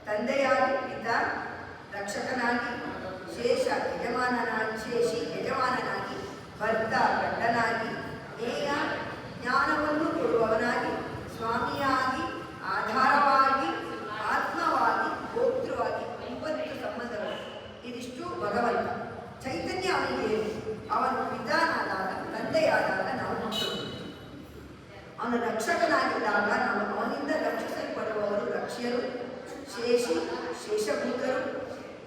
S1: ತಂದೆಯಾಗಿ ಪಿತ, ರಕ್ಷಕನಾಗಿ, ಶೇಷ ಯಜಮಾನನಾಗಿ, ಶೇಷಿ ಯಜಮಾನನಾಗಿ, ಭರ್ತ ಗಂಡನಾಗಿ, ನೇಯ ಜ್ಞಾನವನ್ನು ಕೊಡುವವನಾಗಿ, ಸ್ವಾಮಿಯಾಗಿ, ಆಧಾರವಾಗಿ, ಆತ್ಮವಾಗಿ, ಭೋಕ್ತೃವಾಗಿ 9 ಸಂಬಂಧಗಳು. ಇದಿಷ್ಟು ಭಗವಂತ. ಚೈತನ್ಯ ಅವನಿಗೆ ಅವನು ಪಿತಾನಾದಾಗ, ತಂದೆಯಾದಾಗ ನಾವು ಮಕ್ಕಳು. ಅವನು ರಕ್ಷಕನಾಗಿದ್ದಾಗ ನಾವು ಅವನಿಂದ ರಕ್ಷಿಸಲ್ಪಡುವವರು ರಕ್ಷ್ಯರು, ಶೇಷಿ ಶೇಷಭೂತರು,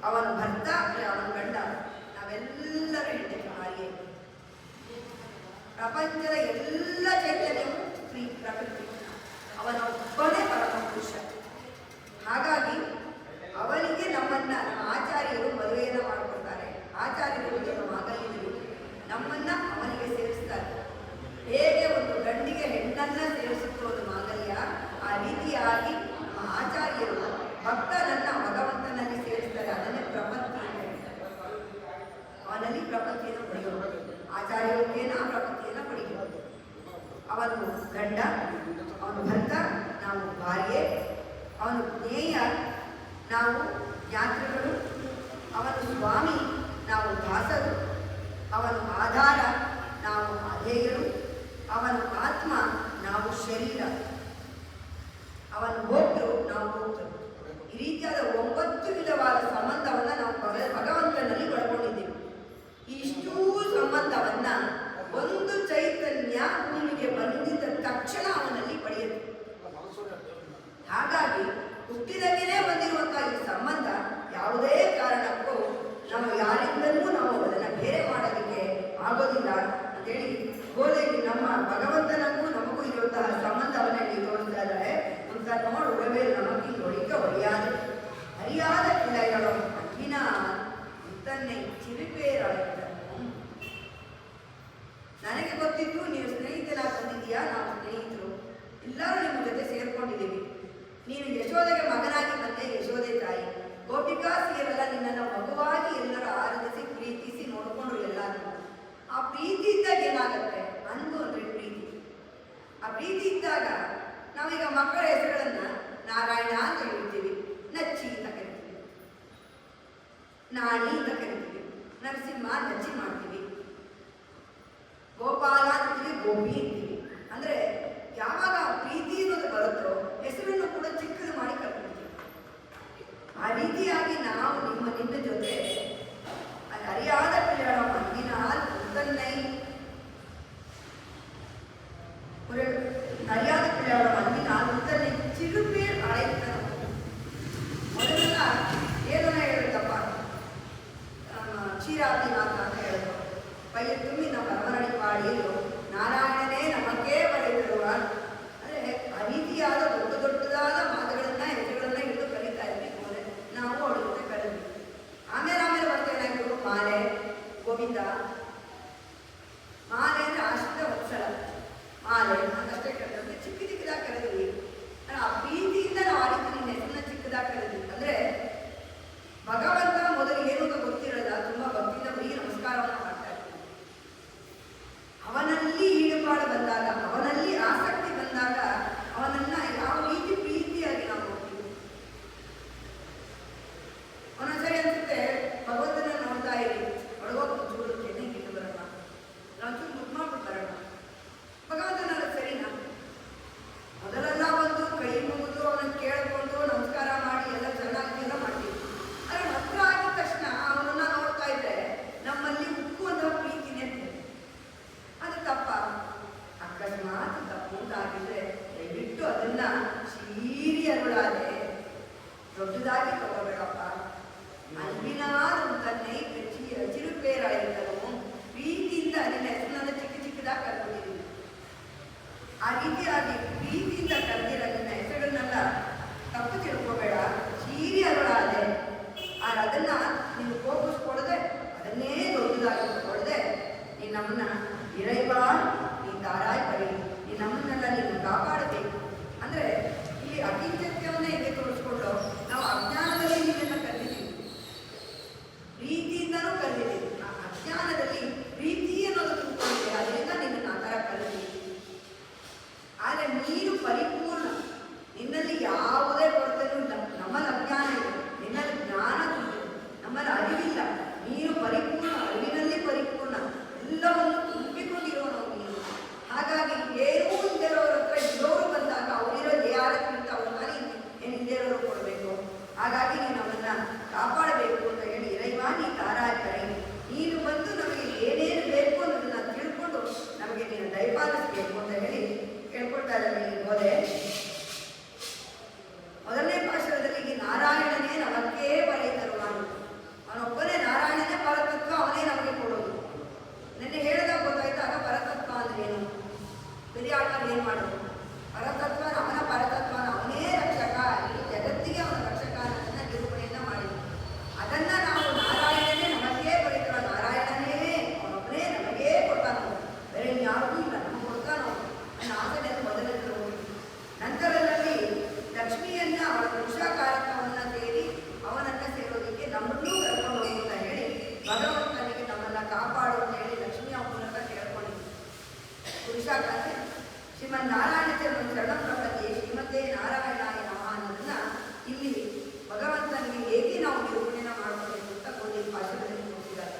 S1: ಅವನ ಭರ್ತ ಅವನ ಗಂಡ, ನಾವೆಲ್ಲರೂ ಇದ್ದೇವೆ ಹಾಗೆ. ಪ್ರಪಂಚದ ಎಲ್ಲ ಚೈತನ್ಯವು ಸ್ತ್ರೀ ಪ್ರಕೃತಿ, ಅವನ ಒಬ್ಬನೇ ಪರಮ ಪುರುಷ. ಹಾಗಾಗಿ ಅವನಿಗೆ ನಮ್ಮನ್ನ ಆಚಾರ್ಯರು ಮದುವೆಯನ್ನು ಮಾಡಿಕೊಡ್ತಾರೆ. ಆಚಾರ್ಯರು ನಮ್ಮ ಮಾಂಗಲ್ಯದಲ್ಲಿ ನಮ್ಮನ್ನ ಅವನಿಗೆ ಸೇರಿಸ್ತಾರೆ. ಹೇಗೆ ಒಂದು ಗಂಡಿಗೆ ಹೆಣ್ಣನ್ನ ಸೇರಿಸುತ್ತೋ ಒಂದು ಮಾಂಗಲ್ಯ, ಆ ರೀತಿಯಾಗಿ ನಮ್ಮ ಆಚಾರ್ಯರು ಭಕ್ತನನ್ನ ಭಗವಂತನಲ್ಲಿ ಸೇರಿಸ್ತಾರೆ. ಅದನ್ನೇ ಪ್ರಪತ್ತಿ. ಅವನಲ್ಲಿ ಪ್ರಪತ್ತಿಯನ್ನು ಪಡೆಯೋದು, ಆಚಾರ್ಯನ ಪ್ರಪತ್ತಿಯನ್ನು ಪಡೆಯೋದು. ಅವನು ಗಂಡ, ಅವನು ಭರ್ತ, ನಾವು ಭಾರ್ಯೆ. ಅವನು ಜ್ಞೇಯ, ನಾವು ಜ್ಞಾತೃಗಳು. ಅವನು ಸ್ವಾಮಿ, ನಾವು ದಾಸರು. ಅವನು ಆಧಾರ, ನಾವು ಅಧೇಯರು. ಅವನು ಆತ್ಮ, ನಾವು ಶರೀರ. ಅವನು ಭೋಕ್ತೃ, ನಾವು ಭೋಕ್ತೃ. ಈ ರೀತಿಯಾದ 9 ವಿಧವಾದ ಸಂಬಂಧವನ್ನು ನಾವು ಭಗವಂತನಲ್ಲಿ ಪಡ್ಕೊಂಡಿದ್ದೇವೆ. ಇಷ್ಟೂ ಸಂಬಂಧವನ್ನ ಒಂದು ಚೈತನ್ಯ ಭೂಮಿಗೆ ಬಂದಿದ್ದ ತಕ್ಷಣ ಅವನಲ್ಲಿ ಪಡೆಯುತ್ತೆ. ಹಾಗಾಗಿ ಹುಟ್ಟಿದಾಗಲೇ ಬಂದಿರುವಂತಹ ಈ ಸಂಬಂಧ ಯಾವುದೇ ಕಾರಣಕ್ಕೂ ನಾವು ಯಾರಿಂದಲೂ ನಾವು ಅದನ್ನು ಬೇರೆ ಮಾಡೋದಕ್ಕೆ ಆಗೋದಿಲ್ಲ ಅಂತೇಳಿ ಗೋದೆಗೆ ನಮ್ಮ ಭಗವಂತನಕ್ಕೂ ನಮಗೂ ಇರುವಂತಹ ಸಂಬಂಧವನ್ನು ಇಲ್ಲಿ ತೋರಿಸ್ತಾ ಇದ್ದಾರೆ. ಅಂತ ನೋಡು ಉಳವೇ ನಮಗಿ ಒಳಿಕ ಒಳಿಯಾದ ಅರಿಯಾದ ಪಿಳ್ಳೆಗಳು ಅಜ್ಜಿನ ತನ್னை ಚಿರಿಪೇರಾಗಿದ್ದ. ನನಗೆ ಗೊತ್ತಿತ್ತು ನೀವು ಸ್ನೇಹಿತರಾಗಿ ಬಂದಿದ್ದೀಯಾ, ನಾವು ಸ್ನೇಹಿತರು ಎಲ್ಲರೂ ನಿಮ್ಮ ಜೊತೆ ಸೇರ್ಕೊಂಡಿದ್ದೀವಿ. ನೀನು ಯಶೋದೆಗೆ ಮಗನಾಗಿ ಬಂದೆ, ಯಶೋದೆ ತಾಯಿ. ಗೋಪಿಕಾಸಿಯರೆಲ್ಲ ನಿನ್ನನ್ನು ಮಗುವಾಗಿ ಎಲ್ಲರೂ ಆರಾಧಿಸಿ ಪ್ರೀತಿಸಿ ನೋಡಿಕೊಂಡ್ರು ಎಲ್ಲರೂ. ಆ ಪ್ರೀತಿ ಇದ್ದಾಗ ಏನಾಗುತ್ತೆ, ಅಂದು ಅಂದರೆ ಪ್ರೀತಿ. ಆ ಪ್ರೀತಿ ಇದ್ದಾಗ ನಾವೀಗ ಮಕ್ಕಳ ಹೆಸರುಗಳನ್ನ ನಾರಾಯಣ ಅಂತ ಹೇಳ್ತೀವಿ, ನಚ್ಚಿ ಅಂತ ಕರಿತೀವಿ, ನಾಣಿ ಅಂತ ಕರಿತೀವಿ, ನರಸಿಂಹ ನಚ್ಚಿ ಮಾಡ್ತೀವಿ, ಗೋಪಾಲ ಅಂತೀವಿ, ಗೋಪಿ ಅಂತೀವಿ. ಅಂದ್ರೆ ಯಾವಾಗ ಪ್ರೀತಿ ಅನ್ನೋದು ಬರುತ್ತೋ ಹೆಸರನ್ನು ಕೂಡ ಚಿಕ್ಕದು ಮಾಡಿ ಕರ್ಕೊಳ್ತೀವಿ. ಆ ರೀತಿಯಾಗಿ ನಾವು ನಿನ್ನ ಜೊತೆ ಅರಿಯಾದ ಪಿಳ್ಳೆಗಳ ಮಂದಿನ ತನ್ನೈ ಅರಿಯಾದ ಪಿಳ್ಳೆಗಳ ಮಂದಿನ ತನ್னை ಚಿರುಪೇರ್ ಅழைತನ. ಮೊದಲೆಲ್ಲ ಏನನ್ನ ಹೇಳುತ್ತಪ್ಪ, ಕ್ಷೀರಾಬ್ದಿನಾಥ ಅಂತ ಹೇಳಿದ್ರು. ಪೈಯ ತುಂಬಿ ನಮ್ಮ ಪರಮನಡಿ ಪಾಡಿಯಲು ನಾರಾಯಣನೇ ದೊಡ್ಡದಾಗಿ ತಗೋಬೇಡಪ್ಪ. ಅಲ್ಬಿನಾರು ತನ್ನೇ ಚಿರುಪೇರಾಯಿತನು ಪ್ರೀತಿಯಿಂದ ನಿನ್ನ ಹೆಸರನ್ನ ಚಿಕ್ಕ ಚಿಕ್ಕದಾಗಿ ಕರ್ಕೊಂಡಿದ್ದೀನಿ. ಆ ರೀತಿಯಾಗಿ ಪ್ರೀತಿಯಿಂದ ಕರೆದಿರ ನಿನ್ನ ಹೆಸರನ್ನೆಲ್ಲ ತಪ್ಪು ತಿಳ್ಕೋಬೇಡ. ಚೀರಿ ಅರುಳಾದೆ ಅದನ್ನ ನೀನು ಕೋಪಿಸ್ಕೊಡದೆ, ಅದನ್ನೇ ದೊಡ್ಡದಾಗಿ ಕೊಡದೆ, ನೀನು ನಮ್ಮನ್ನ ಇರೈವಾ ನೀ ತಾರಾಯ್ ಬರೀ, ನೀನು ನಮ್ಮನ್ನೆಲ್ಲ ನೀನು ಕಾಪಾಡಬೇಕು. ಅಂದರೆ ಇಲ್ಲಿ ಅಕಿಂಚತ್ಯವನ್ನೇ ಇಲ್ಲಿ ತೋರಿಸ್ಕೊಂಡು ನಾವು ಅಜ್ಞಾನದಲ್ಲಿ ನಿನ್ನನ್ನು ಕರೆದಿದ್ದೀವಿ, ಪ್ರೀತಿಯಿಂದನೂ ಕರೆದಿದ್ದೀವಿ. ಆ ಅಜ್ಞಾನದಲ್ಲಿ ಪ್ರೀತಿ ಅನ್ನೋದು ತಿಳ್ಕೊಂಡಿದೆ, ಅದರಿಂದ ನಿನ್ನನ್ನು ಆ ಥರ ಕರೆದಿದ್ದೀವಿ. ಆದರೆ ನೀನು ಪರಿಪೂರ್ಣ, ನಿನ್ನಲ್ಲಿ ಯಾವುದೇ ಕೊರತೆಯೂ ಇಲ್ಲ. ನಮ್ಮಲ್ಲಿ ಅಜ್ಞಾನ ಇದೆ, ನಿನ್ನಲ್ಲಿ ಜ್ಞಾನ ತುಂಬಿದೆ. ನಮ್ಮಲ್ಲಿ ಅರಿವಿಲ್ಲ, ನೀನು ಪರಿಪೂರ್ಣ, ಅರಿವಿನಲ್ಲಿ ಪರಿಪೂರ್ಣ, ಎಲ್ಲವನ್ನು ತುಂಬಿಕೊಂಡಿರೋನು ನೀನು. ಹಾಗಾಗಿ ಏನೂ ಇದ್ದರೋರ ಹತ್ರ ಇರೋರು ಬಂದಾಗ ಅವರಿರೋದು ಯಾರಕ್ಕಿಂತ ಅವ್ರನ್ನ ಏನು ಇದ್ದೇರೋರು ಕೊಡಬೇಕು. ಹಾಗಾಗಿ ನೀನು ಅವನ್ನ ಕಾಪಾಡಬೇಕು ಅಂತ ಹೇಳಿ ಇರೈವಾ ನೀ ತಾರಾಯ್ತಾರೆ, ನೀನು ಬಂದು ನಮಗೆ ಏನೇನು ಬೇಕು ಅನ್ನೋದನ್ನ ತಿಳ್ಕೊಂಡು ನಮಗೆ ನೀನು ದಯಪಾಲಿಸಬೇಕು ಅಂತ ಹೇಳಿ ಕೇಳ್ಕೊಳ್ತಾ ಇದ್ದಾರೆ. ಇಲ್ಲಿ ಹೋದೆ ಮೊದಲನೇ ಪಾಶದಲ್ಲಿ ಈ ನಾರಾಯಣನೇ ನಮಗೇ ಬರೆಯಿದರು. ಅವನೊಬ್ಬನೇ ನಾರಾಯಣನೇ ಪರತತ್ವ, ಅವನೇ ನಮಗೆ ಕೊಡೋದು. ನಿನ್ನೆ ಹೇಳಿದಾಗ ಗೊತ್ತಾಯ್ತಾಗ ಪರತತ್ವ ಅಂದ್ರೆ ಏನು, ಬಿರಿಯಾಟಲ್ಲಿ ಏನು ಮಾಡೋದು. ಪರತತ್ವ ಅವನ ಪರತತ್ವನ ಅವನೇ ರಕ್ಷಕ, ಈ ಜಗತ್ತಿಗೆ ಅವನ ರಕ್ಷಕ ಅನ್ನೋದನ್ನ ನಿರೂಪಣೆಯನ್ನ ಮಾಡಿದ್ರು. ಅದನ್ನ ನಾವು ನಾರಾಯಣನೇ ನಮಗೇ ಬರೀತಾರ, ನಾರಾಯಣನೇ ಅವನೊಬ್ಬನೇ ನಮಗೇ ಕೊಡ್ತಾನೋ, ಬೇರೆ ಯಾರಿಗೂ ಇಲ್ಲ, ನಮ್ಗೆ ಕೊಡ್ತಾನೋ ನನ್ನ ಆಸೆಯನ್ನು ಮೊದಲಿದ್ರು. ನಂತರದಲ್ಲಿ ಲಕ್ಷ್ಮಿಯನ್ನ ಅವಳ ಪುರುಷಾಕಾರಕವನ್ನ ಸೇರಿ ಅವನನ್ನ ಸೇರೋದಕ್ಕೆ ನಮ್ಮನ್ನೂ ಕರ್ಕೊಂಡು ಹೋಗು ಅಂತ ಹೇಳಿ ಭಗವಂತನಿಗೆ ನಮ್ಮನ್ನ ಕಾಪಾಡು ಅಂತ ಹೇಳಿ ಲಕ್ಷ್ಮಿಯ ಮೂಲಕ ಕೇಳ್ಕೊಂಡಿದ್ವಿ. ಪುರುಷಾಕಾರ ಶ್ರೀಮನ್ ನಾರಾಯಣ ಶರಣ ಪ್ರಪಂಚ ಶ್ರೀಮತೆ ನಾರಾಯಣಾಯ ನಮಃ ಅನ್ನೋದನ್ನ ಇಲ್ಲಿ ಭಗವಂತನಿಗೆ ಹೇಗೆ ನಾವು ನಿರೂಪಣೆನ ಮಾಡಬೇಕು ಅಂತ ಗೋಧಿ ಭಾಷೆಗಳಲ್ಲಿ ತೋರಿಸಿದ್ದಾರೆ.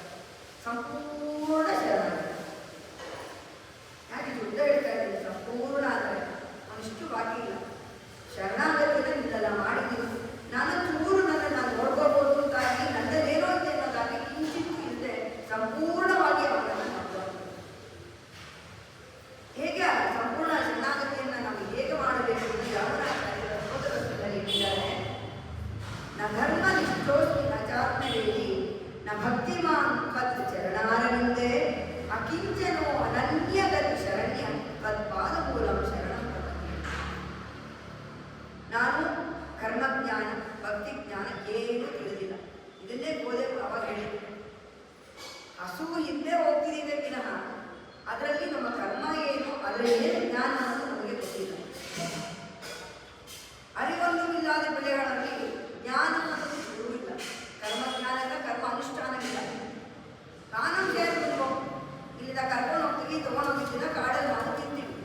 S1: ಸಂಪೂರ್ಣ ಶರಣ, ಯಾಕೆ ಶುದ್ಧ ಹೇಳ್ತಾ ಇದ್ದೀನಿ ಸಂಪೂರ್ಣ ಅಂದರೆ ಅವನಿಷ್ಟು ಬಾಕಿ ಇಲ್ಲ. ಶರಣಾಗತಿನ ನಿನ್ನೆಲ್ಲ ಮಾಡಿದ್ದೀನಿ, ನಾನು ಚೂರು ನಾನು ನೋಡ್ಕೋಬಹುದು ಅಂತಾಗಿ ನನ್ನದೇನೋ ಅಂತ ಅನ್ನೋದಾಗಿ ಕಿಂಚಿತ್ತು ಇಲ್ಲದೆ ಸಂಪೂರ್ಣವಾಗಿ ಅವನನ್ನು ಮಾಡ್ಬೋದು. ಹೇಗೆ ಸಂಪೂರ್ಣ ಶರಣಾಗತಿಯನ್ನು ನಾವು ಹೇಗೆ ಮಾಡಬೇಕು ಅಂತ ಯಾವನಾಚಾರ್ಯರ ಸೋದರದಲ್ಲಿ ಇಟ್ಟಿದ್ದಾರೆ. ನ ಧರ್ಮ ನಿಷ್ಠೋಸ್ಮಿ ನ ಚಾತ್ಮವೇದಿ ನ ಭಕ್ತಿಮಾನ್ ತತ್ ಚರಣಾರವಿಂದೇ ಅಕಿಂಚನೋ ಅನನ್ಯಗತಿ ಶರಣ್ಯ ತತ್ಪಾದಮೂಲಂ ಶರಣಂ. ನಾನು ಕರ್ಮಜ್ಞಾನ ಭಕ್ತಿ ಜ್ಞಾನ ಏನೂ ತಿಳಿದಿಲ್ಲ. ಇದನ್ನೇ ಗೋದೆ ಅವಾಗ ಹೇಳಿದ್ರು, ಹಸುವು ಹಿಂದೆ ಹೋಗ್ತಿದ್ದೀವಿ ವಿನಃ ಅದರಲ್ಲಿ ನಮ್ಮ ಕರ್ಮ ಏನು, ಅದರಲ್ಲಿ ಜ್ಞಾನ ಅನ್ನೋದು ನಮಗೆ ಗೊತ್ತಿಲ್ಲ. ಅರಿವೊಂದು ಇಲ್ಲದ ಬೆಳೆಗಳಲ್ಲಿ ಜ್ಞಾನ ಅನ್ನೋದು ಶುರುವಿಲ್ಲ. ಕರ್ಮಜ್ಞಾನ ಇಲ್ಲ, ಕರ್ಮ ಅನುಷ್ಠಾನ ಇಲ್ಲ. ಕಾನೂನು ಸೇರಿಕೊಂಡು ಇಲ್ಲಿಂದ ಕರ್ಕೊಂಡು ಹೋಗ್ತೀವಿ, ತಗೊಂಡೋಗಿದ್ದೀನ ಕಾಡಲ್ಲಿ ನಾವು ತಿಂತೀವಿ.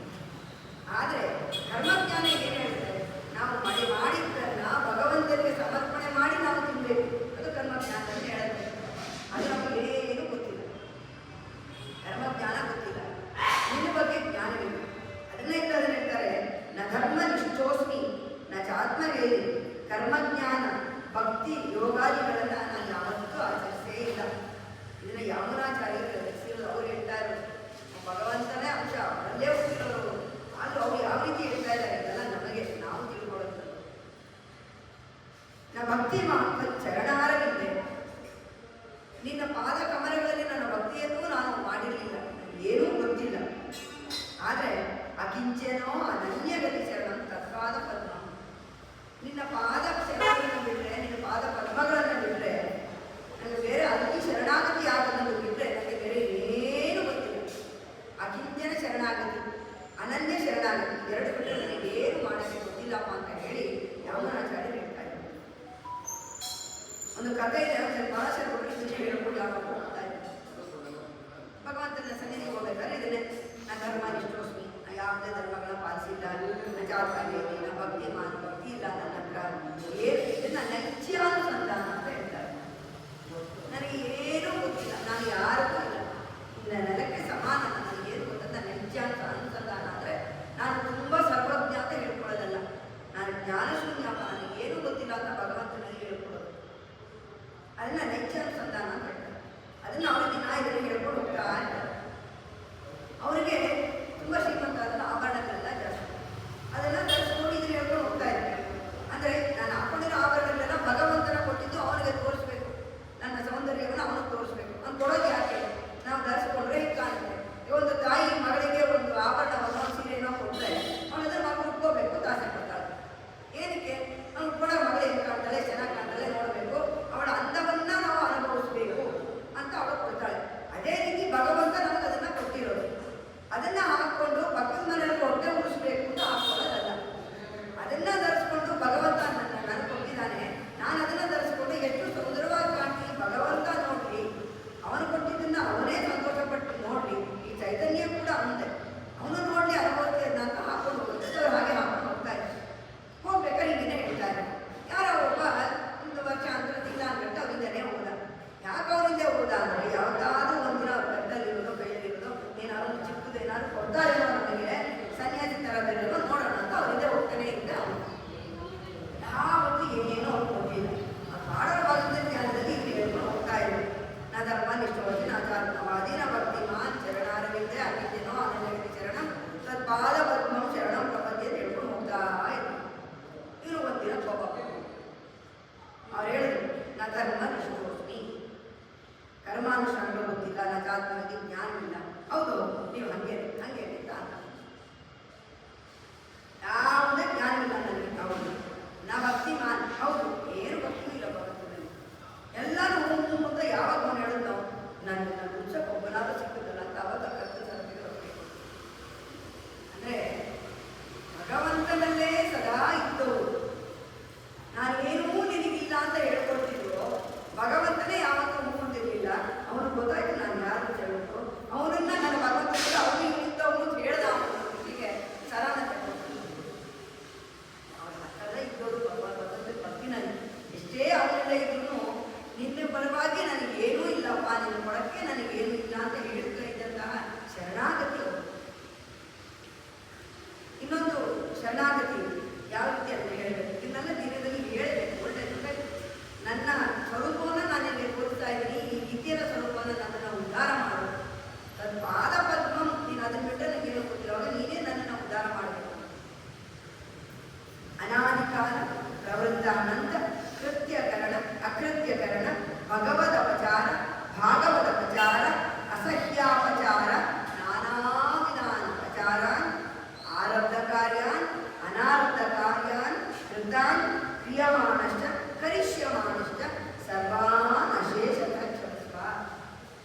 S1: ಆದರೆ ಕರ್ಮಜ್ಞಾನ ಏನು ಹೇಳ್ತಾರೆ, ನಾವು ಮಾಡಿದ್ದನ್ನ ಭಗವಂತನಿಗೆ ಸಮರ್ಪಣೆ ಮಾಡಿ ನಾವು ತಿನ್ನಬೇಕು, ಅದು ಕರ್ಮಜ್ಞಾನ ಅಂತ ಹೇಳುತ್ತೆ. ಅದು ನಮಗೆ ಏನೂ ಗೊತ್ತಿಲ್ಲ, ಕರ್ಮಜ್ಞಾನ ಗೊತ್ತಿಲ್ಲ, ನಿನ್ನ ಬಗ್ಗೆ ಜ್ಞಾನವಿಲ್ಲ. ಅದನ್ನ ಹೇಳ್ತಾರೆ, ನ ಧರ್ಮ ನಿಷ್ಠೋಸ್ಮಿ ನ ಚಾತ್ಮವೇದಿ. ಕರ್ಮಜ್ಞಾನ ಭಕ್ತಿ ಯೋಗಾದಿಗಳನ್ನ ನಾನು ಯಾವತ್ತೂ ಆಚರಿಸೇ ಇಲ್ಲ. ಇದನ್ನ ಯಾಮನಾಚಾರ್ಯರು ರಚಿಸಿರೋದು. ಅವ್ರು ಹೇಳ್ತಾ ಇರೋದು ಭಗವಂತನೇ ಅಂಶ, ಅವರಲ್ಲೇ ಹೋಗ್ತಿರೋರು. ಆದ್ರೂ ಅವ್ರು ಯಾವ ರೀತಿ ಹೇಳ್ತಾ ಇದ್ದಾರೆ ಇದೆಲ್ಲ ನಮಗೆ ನಾವು ತಿಳ್ಕೊಳ್ಳೋದು. ನ ಭಕ್ತಿ ಚರಣಾರವಿದ್ದೆ, ನಿನ್ನ ಪಾದ ಕಮಲಗಳಲ್ಲಿ ನನ್ನ ಭಕ್ತಿಯನ್ನೂ ನಾನು ಮಾಡಿರಲಿಲ್ಲ, ಏನೂ ಗೊತ್ತಿಲ್ಲ. ಆದರೆ ಅಕಿಂಚನೋ ಅನನ್ಯಗತಿ ಶರಣ ತತ್ಪಾದ ಪದ್ಮ, ನಿನ್ನ ಪಾದ ಶರಣಗಳನ್ನು ಬಿಟ್ಟರೆ, ನಿನ್ನ ಪಾದ ಪದ್ಮಗಳನ್ನು ಬಿಟ್ಟರೆ ನನಗೆ ಬೇರೆ ಅಲ್ಲಿ ಶರಣಾಗತಿ ಆಗೋದನ್ನು ಬಿಟ್ಟರೆ ನನಗೆ ಬೇರೆ ಏನೂ ಗೊತ್ತಿಲ್ಲ. ಅಕಿಂಚನ ಶರಣಾಗತಿ ಅನನ್ಯ ಶರಣಾಗತಿ ಎರಡು ಬಿಟ್ಟರೆ ನನಗೆ ಏನು ಮಾಡೋಕ್ಕೆ ಗೊತ್ತಿಲ್ಲಪ್ಪ ಅಂತ ಹೇಳಿ ಯಾಮನಾಚಾರ್ಯರು ಹೇಳ್ತಾ ಇದ್ದಾರೆ. ಒಂದು ಕಥೆ ಇದೆ, ಭಾಷೆ ಕೊಟ್ಟು ಹೇಳ್ಕೊಂಡು ಯಾವಾಗ ಹೋಗ್ತಾ ಇದ್ದಾರೆ. ಭಗವಂತನ ಸನ್ನಿಧಿಗೆ ಹೋಗ್ಬೇಕಾದ್ರೆ ಇದನ್ನೇ ನಾ ಧರ್ಮ ನಿಷ್ಠೋಸ್ಮಿ, ನಾ ಯಾವುದೇ ಧರ್ಮಗಳನ್ನ ಪಾಲಿಸಿಲ್ಲ, ನಾ ಜಾತಕವೇದಿ, ನಾ ಭಕ್ತಿ ಇಲ್ಲ ನನ್ನ ಹತ್ರ, ಇದನ್ನ ನೈತ್ಯಾನುಸಂಧಾನ ಅಂತ ಹೇಳ್ತಾರೆ. ನನಗೆ ಏನೂ ಗೊತ್ತಿಲ್ಲ, ನಾನು ಯಾರಿಗೂ ಇಲ್ಲ, ಇನ್ನು ನೆಲಕ್ಕೆ ಸಮಾನ, ನನಗೆ ಏನು ಗೊತ್ತಂತ ನೈತ್ಯಾನುಸಂಧಾನ ಅಂದರೆ ನಾನು ತುಂಬ ಸರ್ವಜ್ಞ ಅಂತ ಹೇಳ್ಕೊಳ್ಳೋದಲ್ಲ, ನಾನು ಜ್ಞಾನಶೂನ್ಯಪ್ಪ, ನನಗೆ ಏನೂ ಗೊತ್ತಿಲ್ಲ ಅಂತ ಭಗವಂತನಲ್ಲಿ ಹೇಳ್ಕೊಳ್ಳೋದು. ಅದನ್ನ ನೈತ್ಯಾನುಸಂಧಾನ ಅಂತ ಹೇಳ್ತಾರೆ. ಅದನ್ನು ಅವರು ದಿನ ಇದನ್ನು ಹೇಳ್ಕೊಂಡು ಹೋಗ್ತಾ ಇರ್ತಾರೆ. ಅವರಿಗೆ ತುಂಬ ಶ್ರೀಮಂತ ಅದನ್ನು ಆಭರಣಗಳೆಲ್ಲ ಜಾಸ್ತಿ, ಅದೆಲ್ಲ ಧರಿಸ್ಕೊಂಡು ಇದನ್ನು ಹೇಳ್ಕೊಂಡು ಹೋಗ್ತಾ ಇರ್ತಾರೆ. ಅಂದರೆ ನಾನು ಹಾಕೊಂಡಿರೋ ಆಭರಣಗಳೆಲ್ಲ ಏಕೆ? ಅವ್ನು ಕೂಡ ಮಗಳು ಹೆಂಗೆ ಕಾಣ್ತಾಳೆ, ಚೆನ್ನಾಗಿ ಕಾಣ್ತಾಳೆ ನೋಡಬೇಕು, ಅವಳ ಅಂದವನ್ನ ನಾವು ಅನುಭವಿಸ್ಬೇಕು ಅಂತ ಅವಳು ಕೊಡ್ತಾಳೆ. ಅದೇ ರೀತಿ ಭಗವಂತ ನಮಗೆ ಅದನ್ನ ಕೊಟ್ಟಿರೋದು. ಅದನ್ನ ಹಾಕೊಂಡು ಪಕ್ಕದ ಮನೆಯಲ್ಲಿ ಹೊಟ್ಟೆ ಉಳಿಸ್ಬೇಕು ಅಂತ ಹಾಕೊಳ್ಳೋದಲ್ಲ. ಅದನ್ನ ಧರಿಸ್ಕೊಂಡು ಭಗವಂತ ನನಗೆ ಕೊಟ್ಟಿದ್ದಾನೆ, ನಾನು ಅದನ್ನ ಧರಿಸ್ಕೊಂಡು ಎಷ್ಟು ಸುಂದರವಾಗಿ ಕಾಣ್ತೀನಿ ಭಗವಂತ ನೋಡ್ರಿ, ಅವನು ಕೊಟ್ಟಿದ್ದನ್ನ ಅವನೇ ಸಂತೋಷಪಟ್ಟು ನೋಡ್ರಿ, ಈ ಚೈತನ್ಯ ಕೂಡ ಅವನದೆ, ಅವನು ನೋಡ್ಲಿ ಅನುಭವಿಸ್ತಿದ್ದ ಅಂತ ಹಾಕೊಂಡು ಹೋಗ್ತಿದ್ದವ್ರು ಹಾಗೆ ಹಾಕೊಂಡು ಹೋಗ್ತಾ ಇದ್ದಾರೆ. ಹೋಗ್ಬೇಕಾದ್ರೆ ಹಿಂಗೇನೆ ಹೇಳ್ತಾರೆ, ಯಾರೋ ಒಬ್ಬ ಒಂದು ವರ್ಷ ಅಂತರ ತಿಂಗಳ ಅಂದ್ಬಿಟ್ಟು ಅವರಿಂದನೇ ಹೋದ. ಯಾಕೆ ಅವರಿಂದೇ ಹೋದ ಅಂದರೆ ಯಾವುದಾದ್ರೂ ಒಂದಿನ ಅವ್ರ ಗದ್ದಲ್ಲಿರೋದು ಬೆಳೆದಿರೋದು ಏನಾದ್ರು ಚಿಕ್ಕದೇನಾದ್ರು ಕೊಡ್ತಾರೇನೋ ನಮಗೆ ಸನ್ಯಾಸಿ ಥರದಲ್ಲಿರೋ ನೋಡೋಣ ಅಂತ ಅವರಿಂದೇ ಹೋಗ್ತಾನೆ ಇದ್ದ. ಯಾವತ್ತು ಏನೇನೋ ಅವ್ರು ಹೋಗಿಲ್ಲ. ಆ ಮಾಡೋ ಭಾಗದ ಜ್ಞಾನದಲ್ಲಿ ಇಲ್ಲಿ ಹೇಳ್ಕೊಂಡು ಹೋಗ್ತಾ ಇದ್ರು. ನಾ ಧರ್ಮ ನಿಷ್ಠವಾದಿ ನಾಚಾತ್ಮವಾದಿ ನ ಭಕ್ತಿಮಾನ್ ಶರಣಾರವಿದ್ದೆ ಅಗಿದ್ದೇನೋ ಅನನ್ಯಗತಿ ಶರಣಂ ತತ್ಪಾದ ಪದ್ಮಂ ಶರಣಂ ಪ್ರಪದ್ಯ ಅಂತ ಹೇಳ್ಕೊಂಡು ಹೋಗ್ತಾ ಇದ್ರು. ಇವರು ಒಂದಿನ ಕೋಪ ಅವ್ರು ಹೇಳಿದ್ರು, ನಾ ಧರ್ಮ ನಿಷ್ಠೋಸ್ಮಿ, ಕರ್ಮಾನುಷ್ಠಾನಗಳು ಗೊತ್ತಿಲ್ಲ, ನಚಾತ್ಮವಿದ್ಯೆ ಜ್ಞಾನ ಇಲ್ಲ. ಹೌದು, ನೀವು ಹಂಗೆ ಹಂಗೆ ಅಂತ ಯಾವುದೇ ಜ್ಞಾನವಿಲ್ಲ ನನಗೆ. ಹೌದು, ನಾ ಭಕ್ತಿಮಾನ್, ಹೌದು ಏನು ಭಕ್ತಿ ಇಲ್ಲ ಭಗವಂತನಲ್ಲಿ. ಎಲ್ಲರೂ ಹೋಗು ಅಂತ ಯಾವಾಗ ಅವನು ಹೇಳಿದ್ ನಾವು ನನ್ನ ಹುಚ್ಚಕ್ಕೆ ಒಬ್ಬನಾದ್ರೂ ಸಿಕ್ಕುದಲ್ಲ ಅಂತ ಅವಾಗ ಕರ್ತ ಸರ್ತಿಗೆ ಹೋಗ್ಬೇಕು. ಅಂದರೆ ಭಗವಂತನಲ್ಲೇ ಸದಾ ಇದ್ದವು. ನಾನೇನೂ ನಿನಗಿಲ್ಲ ಅಂತ ಹೇಳ್ಕೊಳ್ತಿದ್ರು, ಭಗವಂತನೇ ಯಾವತ್ತೂ ಮುಂದಿರಲಿಲ್ಲ. ಅವನು ಗೊತ್ತಾಯ್ತು ನಾನು ಯಾರು ಅಂತ ಹೇಳ್ಬಿಟ್ಟು ಅವನನ್ನ ನನ್ನ ಭಗವಂತ ಕೂಡ ಅವನಿಗೆ ಇದ್ದವನು ಅಂತ ಹೇಳ್ದ. ಅವನಿಗೆ ಸರಾನ ತಗೊಂಡು ಅವನ ಹತ್ರದ ಇದ್ದವರು ಭಗವಂತನ ಭಕ್ತಿನಲ್ಲಿ ಎಷ್ಟೇ ಅವನೆಲ್ಲ ಇದ್ರು ನಿನ್ನ ಪರವಾಗಿ ನನಗೇನೂ ಇಲ್ಲಪ್ಪ, ನಿನ್ನ ಕೊಡಕ್ಕೆ ನನಗೇನೂ ಇಲ್ಲ ಅಂತ ಹೇಳ್ತಾ ಇದ್ದಂತಹ ಶರಣಾಗತಿ ಅವರು. ಇನ್ನೊಂದು ಶರಣಾಗತಿ ಯಾವ ರೀತಿ ಅಂತ ಹೇಳಬೇಕು, ಇದನ್ನೆಲ್ಲ ದಿನದಲ್ಲಿ ಹೇಳಬೇಕು. ಒಳ್ಳೆಯದು, ನನ್ನ ಸ್ವರೂಪವನ್ನು ನಾನಿಲ್ಲಿ ತೋರಿಸ್ತಾ ಇದ್ದೀನಿ, ಈ ನಿತ್ಯದ ಸ್ವರೂಪವನ್ನು ನನ್ನನ್ನು ಉದ್ಧಾರ ಮಾಡು. ತತ್ಪಾದ ಪದ್ಮಂ, ನೀನು ಅದನ್ನು ಬಿಟ್ಟರೆ ನನಗೇನು ಗೊತ್ತಿರುವಾಗ ನೀನೇ ನನ್ನನ್ನು ಉದ್ಧಾರ ಮಾಡಬೇಕು. ಅನಾದಿಕಾಲ ಪ್ರವೃತ್ತಾನಂತ ಕೃತ್ಯಕರಣ ಅಕೃತ್ಯಕರಣ ಭಗವದಪಚಾರ ಭಾಗವದಪಚಾರ ಅಸಹ್ಯಾಪಚಾರ ನಾನಾ ವಿಧಾನಪಚಾರಾನ್ ಆರಬ್ಧ ಕಾರ್ಯಾನ್ ಅನಾರಬ್ಧ ಕಾರ್ಯಾನ್ ಕೃತಾನ್ ಕ್ರಿಯಮಾಣಶ್ಚ ಕರಿಷ್ಯಮಾಣಶ್ಚ ಸರ್ವಾನ್ ಅಶೇಷತಃ ಕ್ಷಮಸ್ವ.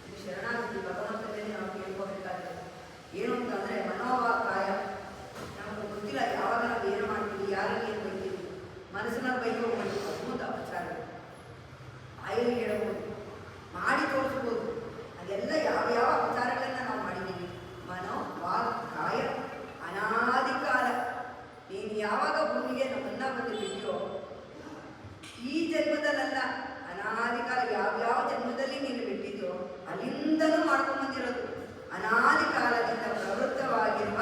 S1: ಇದು ಶರಣಾಗತಿ ಭಗವಂತನೇ ನಾವು ಕೇಳ್ಕೋಬೇಕಾದ್ರೆ ಏನು ಅಂತಂದರೆ ಮನೋವಾಕಾಯ ನಮಗೆ ಗೊತ್ತಿಲ್ಲ ಯಾವಾಗ ನಾವು ಏನು ಮಾಡ್ತೀವಿ, ಯಾರಿಗೆ ಏನು ಬೈತೀವಿ. ಮನಸ್ಸಿನಲ್ಲಿ ಬೈಕೋಬೋದು, ಅದ್ಭುತ ಅಪಚಾರ. ಬಾಯಲ್ಲಿ ಹೇಳಬಹುದು, ಮಾಡಿ ತೋರಿಸ್ಬೋದು. ಅದೆಲ್ಲ ಯಾವ ಯಾವ ಅಪಚಾರಗಳನ್ನು ನಾವು ಮಾಡಿದ್ದೀವಿ. ಮನೋ ವಾಕ್ ಕಾಯ ಅನಾದಿ ಕಾಲ. ನೀನು ಯಾವಾಗ ಭೂಮಿಗೆ ನಮ್ಮನ್ನ ಬಂದು ಬಿಟ್ಟಿಯೋ, ಈ ಜನ್ಮದಲ್ಲ, ಅನಾದಿ ಕಾಲ ಯಾವ್ಯಾವ ಜನ್ಮದಲ್ಲಿ ನೀನು ಬಿಟ್ಟಿದ್ಯೋ ಅಲ್ಲಿಂದಲೂ ಮಾಡ್ಕೊಂಡು ಬಂದಿರೋದು. ಅನಾದಿ ಕಾಲದಿಂದ ಪ್ರವೃತ್ತವಾಗಿರುವ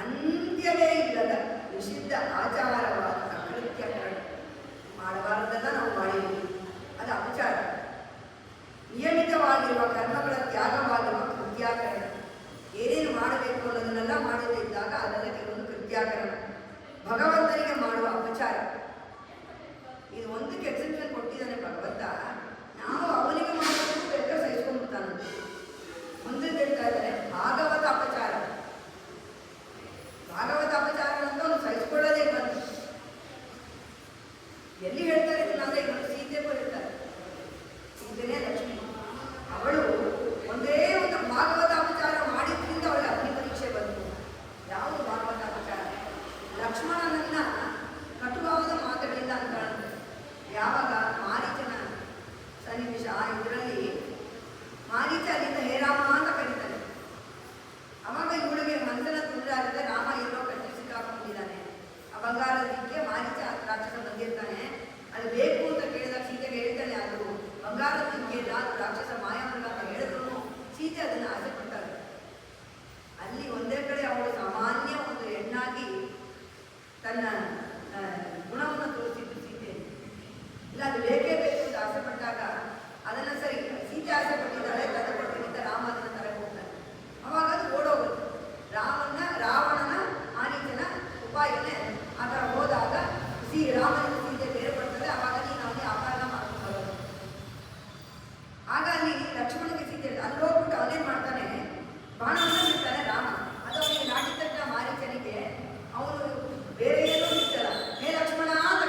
S1: ಅಂತ್ಯವೇ ಇಲ್ಲದ ನಿಷಿದ್ಧ ಆಚಾರವಾದ ಅಕೃತ್ಯಕರಣ. ಮಾಡಬಾರದೆಲ್ಲ ನಾವು ಮಾಡಿದ್ದೀವಿ, ಅದು ಅಪಚಾರ. ನಿಯಮಿತವಾಗಿರುವ ಕರ್ಮಗಳ ತ್ಯಾಗವಾಗಿರುವ ಕೃತ್ಯಾಕರಣ. ಏನೇನು ಮಾಡಬೇಕು ಅನ್ನೋದನ್ನೆಲ್ಲ ಮಾಡದಿದ್ದಾಗ ಅದೆಲ್ಲ ಕೆಲವೊಂದು ಕೃತ್ಯಾಕರಣ. ಭಗವಂತನಿಗೆ ಮಾಡುವ ಅಪಚಾರ. ಇದು ಒಂದಕ್ಕೆ ಎಕ್ಸೆಪ್ಷನ್ ಕೊಟ್ಟಿದ್ದಾನೆ ಭಗವಂತ. ನಾವು ಅವನಿಗೆ ಮಾಡೋದಕ್ಕೆ ಬೇಕಾದ್ರೆ ಸಹಿಸ್ಕೊಂಡ್ಬಿಡ್ತಾನಂತೆ. ಮುಂದೆ ಹೇಳ್ತಾ ಇದ್ದಾನೆ ಭಾಗವತ ಅಪಚಾರ. ಭಾಗವತ ಅಪಚಾರ ಅಂತ ಅವನು ಸಹಿಸ್ಕೊಳ್ಳೋದೇ ಬಂತು. ಎಲ್ಲಿ ಹೇಳ್ತಾರೆ ಇದನ್ನಂದ್ರೆ ಇವತ್ತು ಸೀತೆಗೂ ಹೇಳ್ತಾರೆ. ಸೀತೆನೇ ಲಕ್ಷ್ಮಿ. ಅವಳು ಒಂದೇ ಒಂದು ಭಾಗವತ ಅಪಚಾರ ಮಾಡಿದ್ರಿಂದ ಅವಳಿಗೆ ಅಗ್ನಿ ಪರೀಕ್ಷೆ ಬಂತು. ಯಾವುದು ಭಾಗವತ ಅಪಚಾರ? ಲಕ್ಷ್ಮಣನನ್ನ ಕಟುವಾದ ಮಾತುಗಳಿಂದ ಅಂತ ಕಾಣುತ್ತೆ. ಯಾವಾಗ ಮಾರೀಚನ ಸನ್ನಿವೇಶ, ಇದರಲ್ಲಿ ಮಾರೀಚ ಅಲ್ಲಿಂದ ಹೇ ರಾಮ ಅಂತ ಕರೀತಾನೆ. ಅವಾಗ ಇವಳಿಗೆ ಮನಸ್ಸನ್ನ ತುಂಡಾಗಿದೆ, ರಾಮ ಎಲ್ಲೋ ಕಟ್ಟಿ ಸಿಕ್ಕಾಕೊಂಡಿದ್ದಾನೆ. ಆ ಬಂಗಾರದಕ್ಕೆ ಮಾರೀಚ ರಾಕ್ಷಸ ಬಂದಿರ್ತಾನೆ. ಅದು ಬೇಕು ಅಂತ ಕೇಳಿದಾಗ ಸೀತೆಗೆ ಹೇಳ್ತಾನೆ, ಅದು ಬಂಗಾರದ ದಿಕ್ಕೆ ಅದು ರಾಕ್ಷಸ ಮಾಯಾಮೃಗ ಅಂತ ಹೇಳಿದ್ರು ಸೀತೆ ಅದನ್ನು ಆಸೆ ಪಡ್ತಾಳೆ. ಅಲ್ಲಿ ಒಂದೇ ಕಡೆ ಅವಳು ಸಾಮಾನ್ಯ ಒಂದು ಹೆಣ್ಣಾಗಿ ತನ್ನ ಗುಣವನ್ನು ತೋರಿಸಿದ್ದು ಸೀತೆ. ಇಲ್ಲ ಅದು ಬೇಕೇ ಬೇಕು ಅಂತ ಆಸೆ ಪಟ್ಟಾಗ ಅದನ್ನು ಸರಿ ಸೀತೆ ಆಸೆ ಪಟ್ಟಿದ್ದಾಳೆ, ತಂದು ಕೊಟ್ಟಿದ್ದ ರಾಮ ಅದನ್ನು ತರಕ್ಕೆ ಹೋಗ್ತಾನೆ. ಅವಾಗ ಅದು ಓಡೋಗುತ್ತೆ. ರಾವಣನ ಮಾರೀಚನ ಉಪಾಯನೇ ಆ ಥರ ಹೋದಾಗ ರಾಮನ ಸೀತೆ ಬೇರೆ ಪಡ್ತದೆ. ಅವಾಗ ನೀನು ಅವನಿಗೆ ಅಪಹರಣ ಮಾಡ್ಕೊಂಡು ಬರೋದು. ಆಗ ಅಲ್ಲಿ ಲಕ್ಷ್ಮಣನಿಗೆ ಸೀತೆ ಅಲ್ಲಿ ಹೋಗ್ಬಿಟ್ಟು ಅವನೇನು ಮಾಡ್ತಾನೆ, ಬಾಣವನ್ನು ಬಿಡ್ತಾನೆ ರಾಮ. ಅದು ಅವನಿಗೆ ನಾಟಿ ತಟ್ಟ ಮಾರೀಚನಿಗೆ ಅವನು ಬೇರೆ ಏನೂ ಬಿಡ್ತಲ್ಲ, ಹೇ ಲಕ್ಷ್ಮಣ ಅಂತ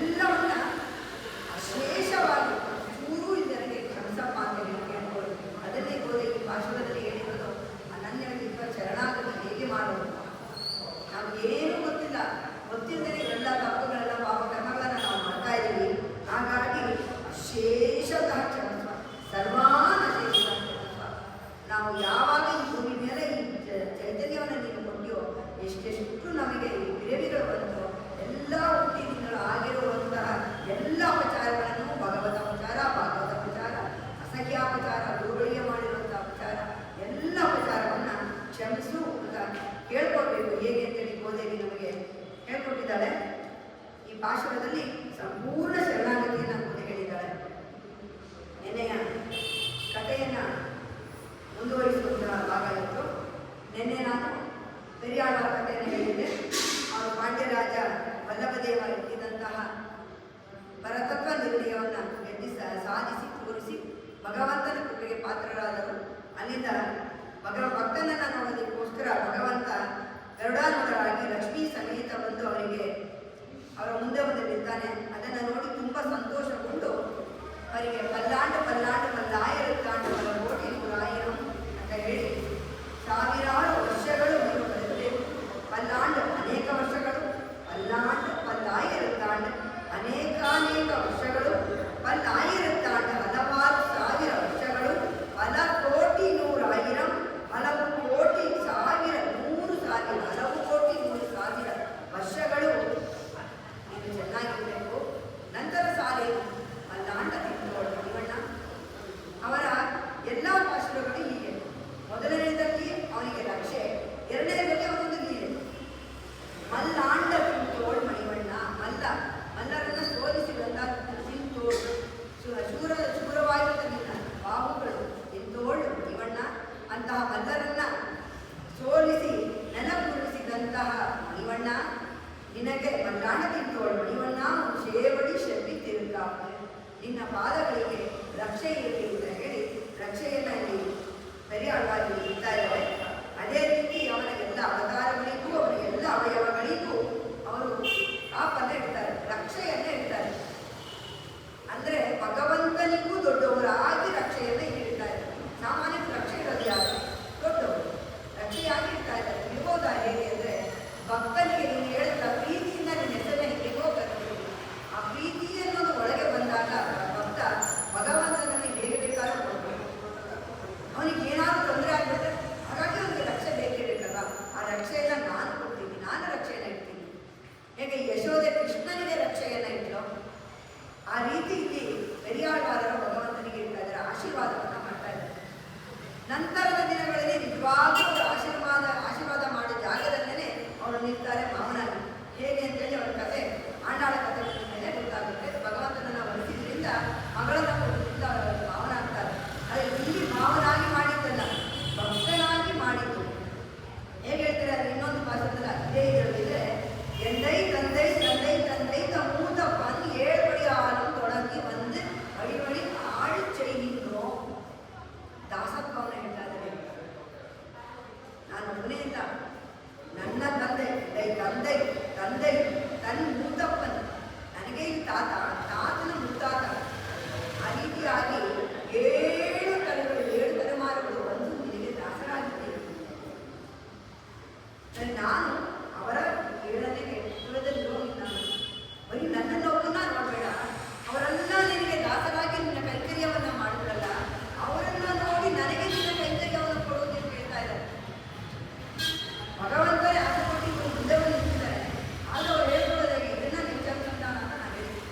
S1: ಎಲ್ಲವನ್ನ ಅಶೇಷವಾಗಿ ಚೂರು ಇದರಿಗೆ ಕ್ಷಮಿಸಪ್ಪ ಅಂತ ಹೇಳಿ ಕೇಳ್ಬೋದು. ಅದನ್ನೇ ಗೋದೆ ಈ ಭಾಷಣದಲ್ಲಿ ಹೇಳಿರೋದು, ಅನನ್ಯ ದಿವ್ಯ ಶರಣಾಗತಿ ಹೇಗೆ ಮಾಡೋದು. ನಮಗೇನು ಗೊತ್ತಿಲ್ಲ, ಗೊತ್ತಿಲ್ಲದೆ ಎಲ್ಲ ತಪ್ಪುಗಳೆಲ್ಲ ಪಾಪ ಕರ್ಮಗಳನ್ನು ನಾವು ಮಾಡ್ತಾ ಇದ್ದೀವಿ. ಹಾಗಾಗಿ ಅಶೇಷತಃ ಕ್ಷಮಿಸುವ, ಸರ್ವಾನಶೇಷ ಕ್ಷಮಿಸುವ. ನಾವು ಯಾವಾಗ ಈ ಭೂಮಿ ಮೇಲೆ ಈ ಚೈತನ್ಯವನ್ನು ನೀನು ಕೊಟ್ಟಿಯೋ, ಎಷ್ಟೆಷ್ಟು ನಮಗೆ ಈ ಪಿರವಿಗಳು ಬಂತು, ಎಲ್ಲ ಹುಟ್ಟಿನಿಂದಲೂ ಆಗಿರುವಂತಹ ಎಲ್ಲ ಅಪಚಾರಗಳನ್ನು, ಭಗವತ ಅಪಚಾರ, ಭಾಗವತ ಅಪಚಾರ, ಅಸಖ್ಯಾಪಚಾರ, ಗುರುಗಳಿಗೆ ಮಾಡಿರುವಂಥ ಅಪಚಾರ, ಎಲ್ಲ ಅಪಚಾರವನ್ನು ಕ್ಷಮಿಸು ಅಂತ ಕೇಳ್ಕೊಳ್ಬೇಕು. ಹೇಗೆ ಅಂತೇಳಿ ಗೋದೇವಿ ನಮಗೆ ಹೇಳ್ಕೊಟ್ಟಿದ್ದಾಳೆ. ಈ ಭಾಷಣದಲ್ಲಿ ಸಂಪೂರ್ಣ ಶರಣಾಗತಿಯನ್ನು ಗೋದೆ ಹೇಳಿದ್ದಾಳೆ. ನೆನ್ನೆಯ ಕಥೆಯನ್ನು ಮುಂದುವರಿಸುವಂತಹ ಭಾಗ ಇತ್ತು. ನಿನ್ನೆ ನಾನು ಪೆರಿಯಾಳ ಕಥೆಯನ್ನು ಹೇಳಿದ್ದೆ. ಅವರು ಪಾಂಡ್ಯರಾಜ ವಲ್ಲಭದೇವ ಎತ್ತಿದಂತಹ ಪರತತ್ವ ನಿರ್ಣಯವನ್ನು ಸಾಧಿಸಿ ತೋರಿಸಿ ಭಗವಂತನ ಕೃಪೆಗೆ ಪಾತ್ರರಾದರು. ಅಲ್ಲಿಂದ ಭಕ್ತನನ್ನು ನೋಡೋದಕ್ಕೋಸ್ಕರ ಭಗವಂತ ಗರುಡಾರೂಢರಾಗಿ ಲಕ್ಷ್ಮೀ ಸಮೇತ ಬಂದು ಅವರ ಮುಂದೆ ನಿಲ್ತಾನೆ. ಅದನ್ನು ನೋಡಿ ತುಂಬ ಸಂತೋಷಗೊಂಡು ಅವರಿಗೆ ಪಲ್ಲಾಂಡು ಪಲ್ಲಾಂಡು ಮಲ್ಲಾಯರು ತಾಂಡು ಅವರ ಕೋಟಿ ನೂರಾಯಿರಂ ಅಂತ ಹೇಳಿ, ಸಾವಿರಾರು ವರ್ಷಗಳು ನೀವು ಬದುಕಬೇಕು. ಪಲ್ಲಾಂಡು ಅನೇಕ ವರ್ಷಗಳು, ಪಲ್ಲಾಂಡು ಪಲ್ಲಾಯರು ತಾಂಡು ಅನೇಕಾನೇಕ ವರ್ಷಗಳು, ಪಲ್ಲಾಯಿರುತ್ತಾಂಡು ಹಲವಾರು ಸಾವಿರ ವರ್ಷಗಳು, ಹಲ ಕೋಟಿ ನೂರಾಯಿರಂ, ಹಲವು ಕೋಟಿ ಸಾವಿರ, 100,000, ಹಲವು ಕೋಟಿ 100,000 ವರ್ಷಗಳು ನೀನು ಚೆನ್ನಾಗಿರಬೇಕು. ನಂತರ ಸಾಲಿ ಮಲ್ಲಾಂಡ ತಿಂದೋಳು ಇವಣ್ಣ. ಅವರ ಎಲ್ಲ ಭಾಷೆಗಳು ಹೀಗೆ. ಮೊದಲನೇದಲ್ಲಿ ಅವನಿಗೆ ರಕ್ಷೆ, ಎರಡನೇದಲ್ಲಿ ಅವನೊಂದು ಲೀಲೆ. ಮಲ್ಲಾಂಡ ತಿಂತೋಳು ಮಣಿವಣ್ಣ, ಮಲ್ಲರನ್ನು ಸೋಲಿಸಿದಂಥ ತಿಂತೋಳು, ಶೂರವಾಗಿದ್ದ ನಿನ್ನ ಬಾಹುಗಳು ತಿಂತೋಳು ಇವಣ್ಣ. ಅಂತಹ ಮಲ್ಲರನ್ನ ಸೋಲಿಸಿ ನೆನಪುರುಳಿಸಿದಂತಹ ಮಣಿವಣ್ಣ, ನಿನಗೆ ಮಲ್ಲಾಂಡ ತಿಂತೋಳು ಮಣಿವಣ್ಣ ಶೇವಡಿ ಶೆಬ್ಬಿ ತಿರುಗಾವೆ, ನಿನ್ನ ಪಾದಗಳಿಗೆ ರಕ್ಷೆ ಇರಲಿ ಅಂತ ಹೇಳಿ ರಕ್ಷೆಯನ್ನು ಇಲ್ಲಿ ಪೆರಿಯಾಳವಾಗಿ ಇಡ್ತಾ ಇದ್ದಾರೆ. ಅದೇ ರೀತಿ ಅವನ ಎಲ್ಲ ಅವತಾರಗಳಿಗೂ, ಅವನ ಎಲ್ಲ ಅವಯವಗಳಿಗೂ ಅವರು ಕಾಪನ್ನು ಇಡ್ತಾರೆ, ರಕ್ಷೆಯನ್ನು ಇಡ್ತಾರೆ. ಅಂದರೆ ಭಗವಂತನಿಗೂ ದೊಡ್ಡವರಾಗಿ ರಕ್ಷೆಯನ್ನು ಇಡ್ತಾರೆ. ಸಾಮಾನ್ಯ ರಕ್ಷೆ ಇರೋದು ಯಾರು? ದೊಡ್ಡವರು ರಕ್ಷೆಯಾಗಿ ಇಡ್ತಾ ಇದ್ದಾರೆ. ಇರ್ಬೋದಾ ಹೇಗೆ ಅಂದರೆ, ಭಕ್ತನಿಗೆ ನೀನು ಹೇಳಿದ ಪ್ರೀತಿಯಿಂದ ನಿನ್ನ ಹೆಸರನ್ನ ಹೇಗೋ ಕರೀತೀವಿ. ಆ ಪ್ರೀತಿ ಅನ್ನೋದು ಒಳಗೆ ಬಂದಾಗ ಭಕ್ತ ಭಗವಂತನನ್ನು ಹೇಗೆ ಬೇಕಾದ್ರೂ ಕೊಡ್ಬೇಕು. ಅವನಿಗೆ ಏನಾದರೂ ತೊಂದರೆ ಆಗ್ಬಿಟ್ರೆ ಹಾಗಾಗಿ ಅವನಿಗೆ ರಕ್ಷೆ ಬೇಕೇ ಬೇಕಲ್ಲ. ಆ ರಕ್ಷೆಯನ್ನು ನಾನು ಕೊಡ್ತೀನಿ, ನಾನು ರಕ್ಷೆಯನ್ನು ಇಡ್ತೀನಿ. ಹೇಗೆ ಯಶೋದೆ ಕೃಷ್ಣನಿಗೆ ರಕ್ಷೆಯನ್ನು ಇಟ್ಟರು, ಆ ರೀತಿ ಇಲ್ಲಿ ಪೆರಿಯಾಳ್ವಾರರು ಭಗವಂತನಿಗೆ ಇಡ್ತಾ ಇದ್ದಾರೆ, ಆಶೀರ್ವಾದವನ್ನು ಮಾಡ್ತಾ ಇದ್ದಾರೆ. ನಂತರದ ದಿನಗಳಲ್ಲಿ ನಿಜವಾಗ್ಲೂ ಅವರು ಆಶೀರ್ವಾದ ಮಾಡೋ ಜಾಗದಲ್ಲೇ ಅವರು ನಿಲ್ತಾರೆ ಮಾವನನ್ನು. ಹೇಗೆ ಅಂತೇಳಿ ಅವರ ಕಥೆ, ಆಂಡಾಳ ಕಥೆ ಮೇಲೆ ಗೊತ್ತಾಗುತ್ತೆ. ಭಗವಂತನನ್ನು ವಹಿಸಿದ್ರಿಂದ, ಮಗಳನ್ನು ಕೊಡೋದ್ರಿಂದ ಅವರು ಮಾವನ ಆಗ್ತಾರೆ. ಆದರೆ ಇಲ್ಲಿ ಮಾವನಾಗಿ ಮಾಡಿದ್ದಲ್ಲ, ಭಕ್ತನಾಗಿ ಮಾಡಿದ್ದು. ಹೇಗೆ ಹೇಳ್ತಾರೆ ಅಂದರೆ, ಇನ್ನೊಂದು ಭಾಷೆದಲ್ಲಿ ಅದೇ ಇದರಲ್ಲಿದೆ, ಎಂದೈ ತಂದೈ ತಂದೈ ತಂದೈ ಮೂತ ಬಂದು 7 படி ஆளும் தொடங்கி வந்து வழி ஆழி செய்கின்றோம். ದಾಸತ್ವವನ್ನು ಹೇಳ್ತಾ ಇದ್ದಾರೆ. ನಾನು ಒಬ್ಬನೇ ಇಲ್ಲ, ನನ್ನ ತಂದೆ ತಂದೆ ತಂದೆ ತನ್ನ ಮೂತಪ್ಪನ್, ನನಗೆ ಈ ತಾತನ ಮುತ್ತಾತ. ಆ ರೀತಿಯಾಗಿ 7 ತಲೆಮಾರುಗಳು ಒಂದು ನಿನಗೆ ದಾಸರಾಗಿದ್ದೇನೆ. ನಾನು ಅವರ 7ನೇ ಕುಲದಲ್ಲಿರೋ ನಾನು, ಬರೀ ನನ್ನನ್ನೊಬ್ಬನ ನೋಡಬೇಡ, ಅವರೆಲ್ಲ ನಿನಗೆ ದಾಸರಾಗಿ ನಿನ್ನ ಕೈಂಕರ್ಯವನ್ನು ಮಾಡಿದ್ರಲ್ಲ, ಅವರನ್ನ ನೋಡಿ ನನಗೆ ನಿನ್ನ ಕೈಂಕರ್ಯವನ್ನು ಕೊಡುವುದು ಅಂತ ಹೇಳ್ತಾ ಇದ್ದಾರೆ. ಭಗವಂತನೇ ಆಸೆ ಕೊಟ್ಟು ಮುಂದೆ ನಿಂತಿದ್ದಾರೆ. ಆದರೆ ಅವ್ರು ಹೇಳ್ಕೊಳ್ಳೋದಾಗಿ ಇದನ್ನ ನಿಜ ಸಂತಾನ ಅಂತ ನಾನು ಹೇಳ್ತೀನಿ.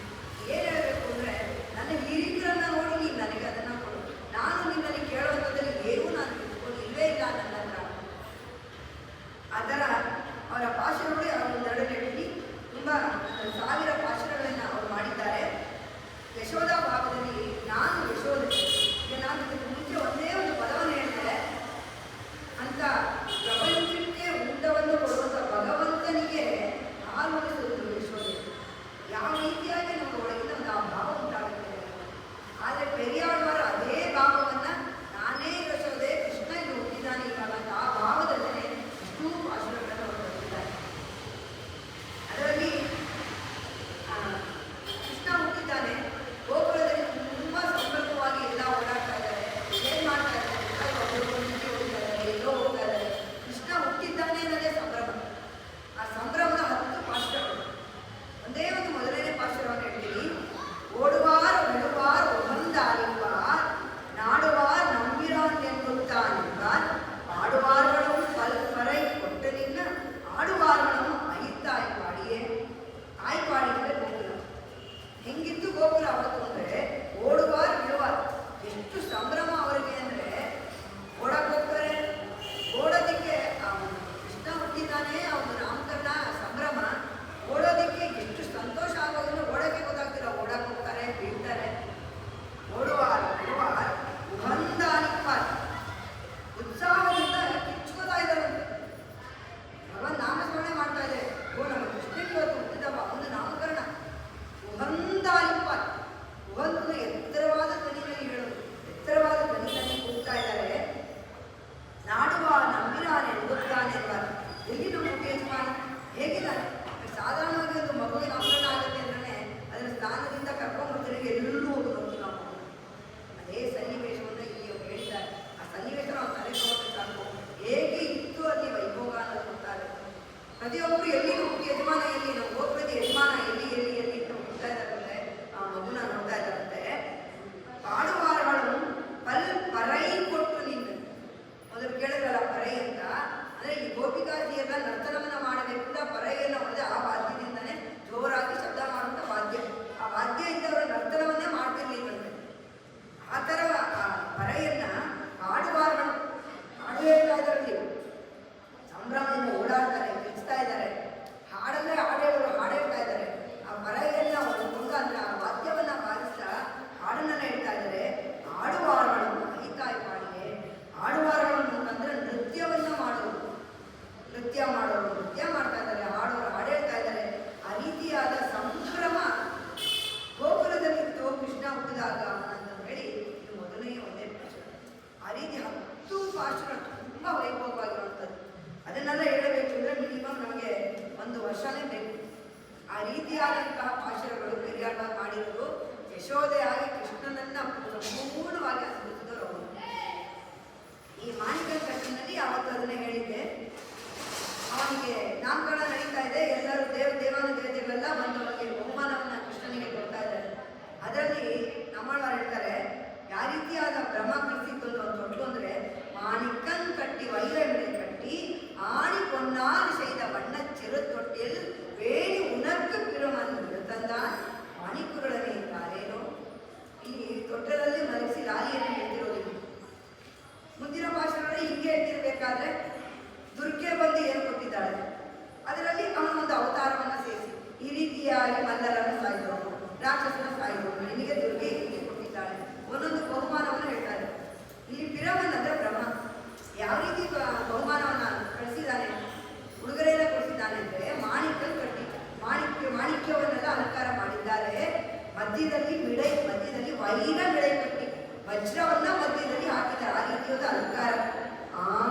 S1: ವೈರಗಳೇ ಕಟ್ಟಿ ವಜ್ರವನ್ನ ಮಧ್ಯದಲ್ಲಿ ಹಾಕಿದ್ದಾರೆ. ಆ ರೀತಿಯಾದ ಅಲಂಕಾರ.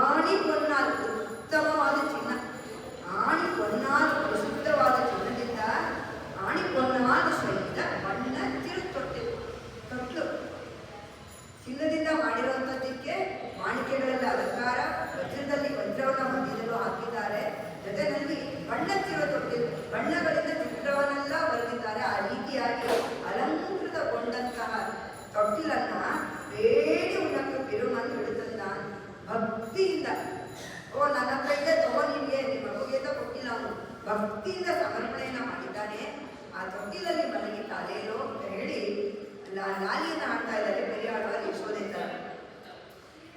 S1: ಆಣಿ ಪೊನ್ನಾಲ್ ಉತ್ತಮವಾದ ಚಿನ್ನ, ಆಣಿ ಪೊನ್ನಾಲ್ ಪ್ರಸಿದ್ಧವಾದ ಚಿನ್ನದಿಂದ ಆಣಿ ಪೊನ್ನಾಲ್ ಸಹಿತ ಬಣ್ಣ ತಿರು ತೊಟ್ಲು ಚಿನ್ನದಿಂದ ಮಾಡಿರುವಂಥದ್ದಕ್ಕೆ ಮಾಣಿಕೆಗಳೆಲ್ಲ ಅಲಂಕಾರ, ವಜ್ರದಲ್ಲಿ ವಜ್ರವನ್ನ ಮಧ್ಯದಲ್ಲೂ ಹಾಕಿದ್ದಾರೆ. ಜೊತೆಯಲ್ಲಿ ಬಣ್ಣಕ್ಕಿರುವ ತೊಟ್ಟಿಲು ಬಣ್ಣಗಳಿಂದ ಚಿತ್ರವನ್ನೆಲ್ಲ ಬರೆದಿದ್ದಾರೆ. ಆ ರೀತಿಯಾಗಿ ಅಲಂಕೃತಗೊಂಡಂತಹ ತೊಟ್ಟಿಲನ್ನ ಬೇಡಿ ಉಣ್ಣಕ್ಕೆ ಬಿರುಮನ್ ಬಿಡುತ್ತಂದ ಭಕ್ತಿಯಿಂದ. ಓ ನನ್ನ ಕೈಗೆ ತಗೊಂಡಿಗೆ ನಿಮ್ಮ ಮಗುಗೆ ಕೊಟ್ಟಿಲ್ಲ ಅವನು ಭಕ್ತಿಯಿಂದ ಸಮರ್ಪಣೆಯನ್ನ ಮಾಡಿದ್ದಾನೆ. ಆ ತೊಟ್ಟಿಲಲ್ಲಿ ಮಲಗಿ ತಾಲೇನೋ ಅಂತ ಹೇಳಿ ಲಾಲಿಯನ್ನು ಹಾಡ್ತಾ ಇದ್ದಾರೆ ಪೆರಿಯಾಳುವ ಯಶೋಧೇಂದ್ರ.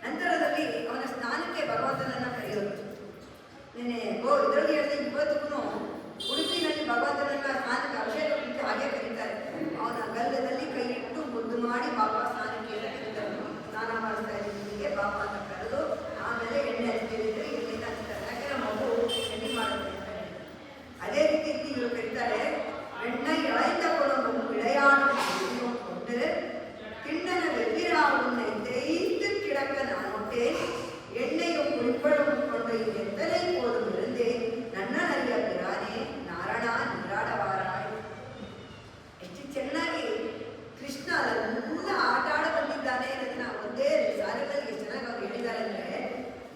S1: ನಂತರದಲ್ಲಿ ಅವನ ಸ್ನಾನಕ್ಕೆ ಭಗವಂತನನ್ನ ಕರೆಯೋದು. ಇದರಲ್ಲಿ ಹೇಳಿದೆ ಇವತ್ತಿಗೂ ಉಡುಪಿನಲ್ಲಿ ಭಗವಂತನನ್ನ ಸ್ನಾನಕ್ಕೆ ಅಭಿಷೇಕ ಕುರಿತು ಹಾಗೆ ಕರೀತಾರೆ. ಅವನ ಗಲ್ಲದಲ್ಲಿ ಕೈ ಇಟ್ಟು ಮುದ್ದು ಮಾಡಿ ಬಾಬಾ ಸ್ನಾನಕ್ಕೆ ಎಲ್ಲ ಕರೀತಾರೆ. ಸ್ನಾನ ಮಾಡಿಸ್ತಾ ಇದ್ದೀನಿ ಬಾಬಾ ಅಂತ ಕರೆದು ಆಮೇಲೆ ಎಣ್ಣೆ ಹಚ್ತಿದ್ರೆ ಎಣ್ಣೆನ ಹಚ್ತಾರೆ. ಯಾಕೆಂದ್ರೆ ಮಗು ಎಣ್ಣೆ ಮಾಡುತ್ತೆ ಅಂತ ಹೇಳಿ. ಅದೇ ರೀತಿ ಇವರು ಕರೀತಾರೆ ಎಣ್ಣೆ ಎಳೆಯಿಂದ ಕೊಡೋದು ವಿಳೆಯಾಡು கொண்டு திண்ணன வெவ்விராவுன்னை தேய்த்து கிடக்க நானொட்டேன் எண்ணெயும் குளிப்பழும் கொண்டு எத்தனை போதும் இருந்தேன் ನನ್ನನರಿಯ ಪಿರಾನೆ ನಾರಾಯಣ ನೀರಾಡವಾರಾಯ್. ಎಷ್ಟು ಚೆನ್ನಾಗಿ ಕೃಷ್ಣ ಎಲ್ಲ ಆಟ ಆಡ ಬಂದಿದ್ದಾನೆ ಅನ್ನೋದನ್ನ ಒಂದೇ ಸಾಲಿನಲ್ಲಿ ಎಷ್ಟು ಚೆನ್ನಾಗಿ ಅವ್ರು ಹೇಳಿದ್ದಾರೆ ಅಂದ್ರೆ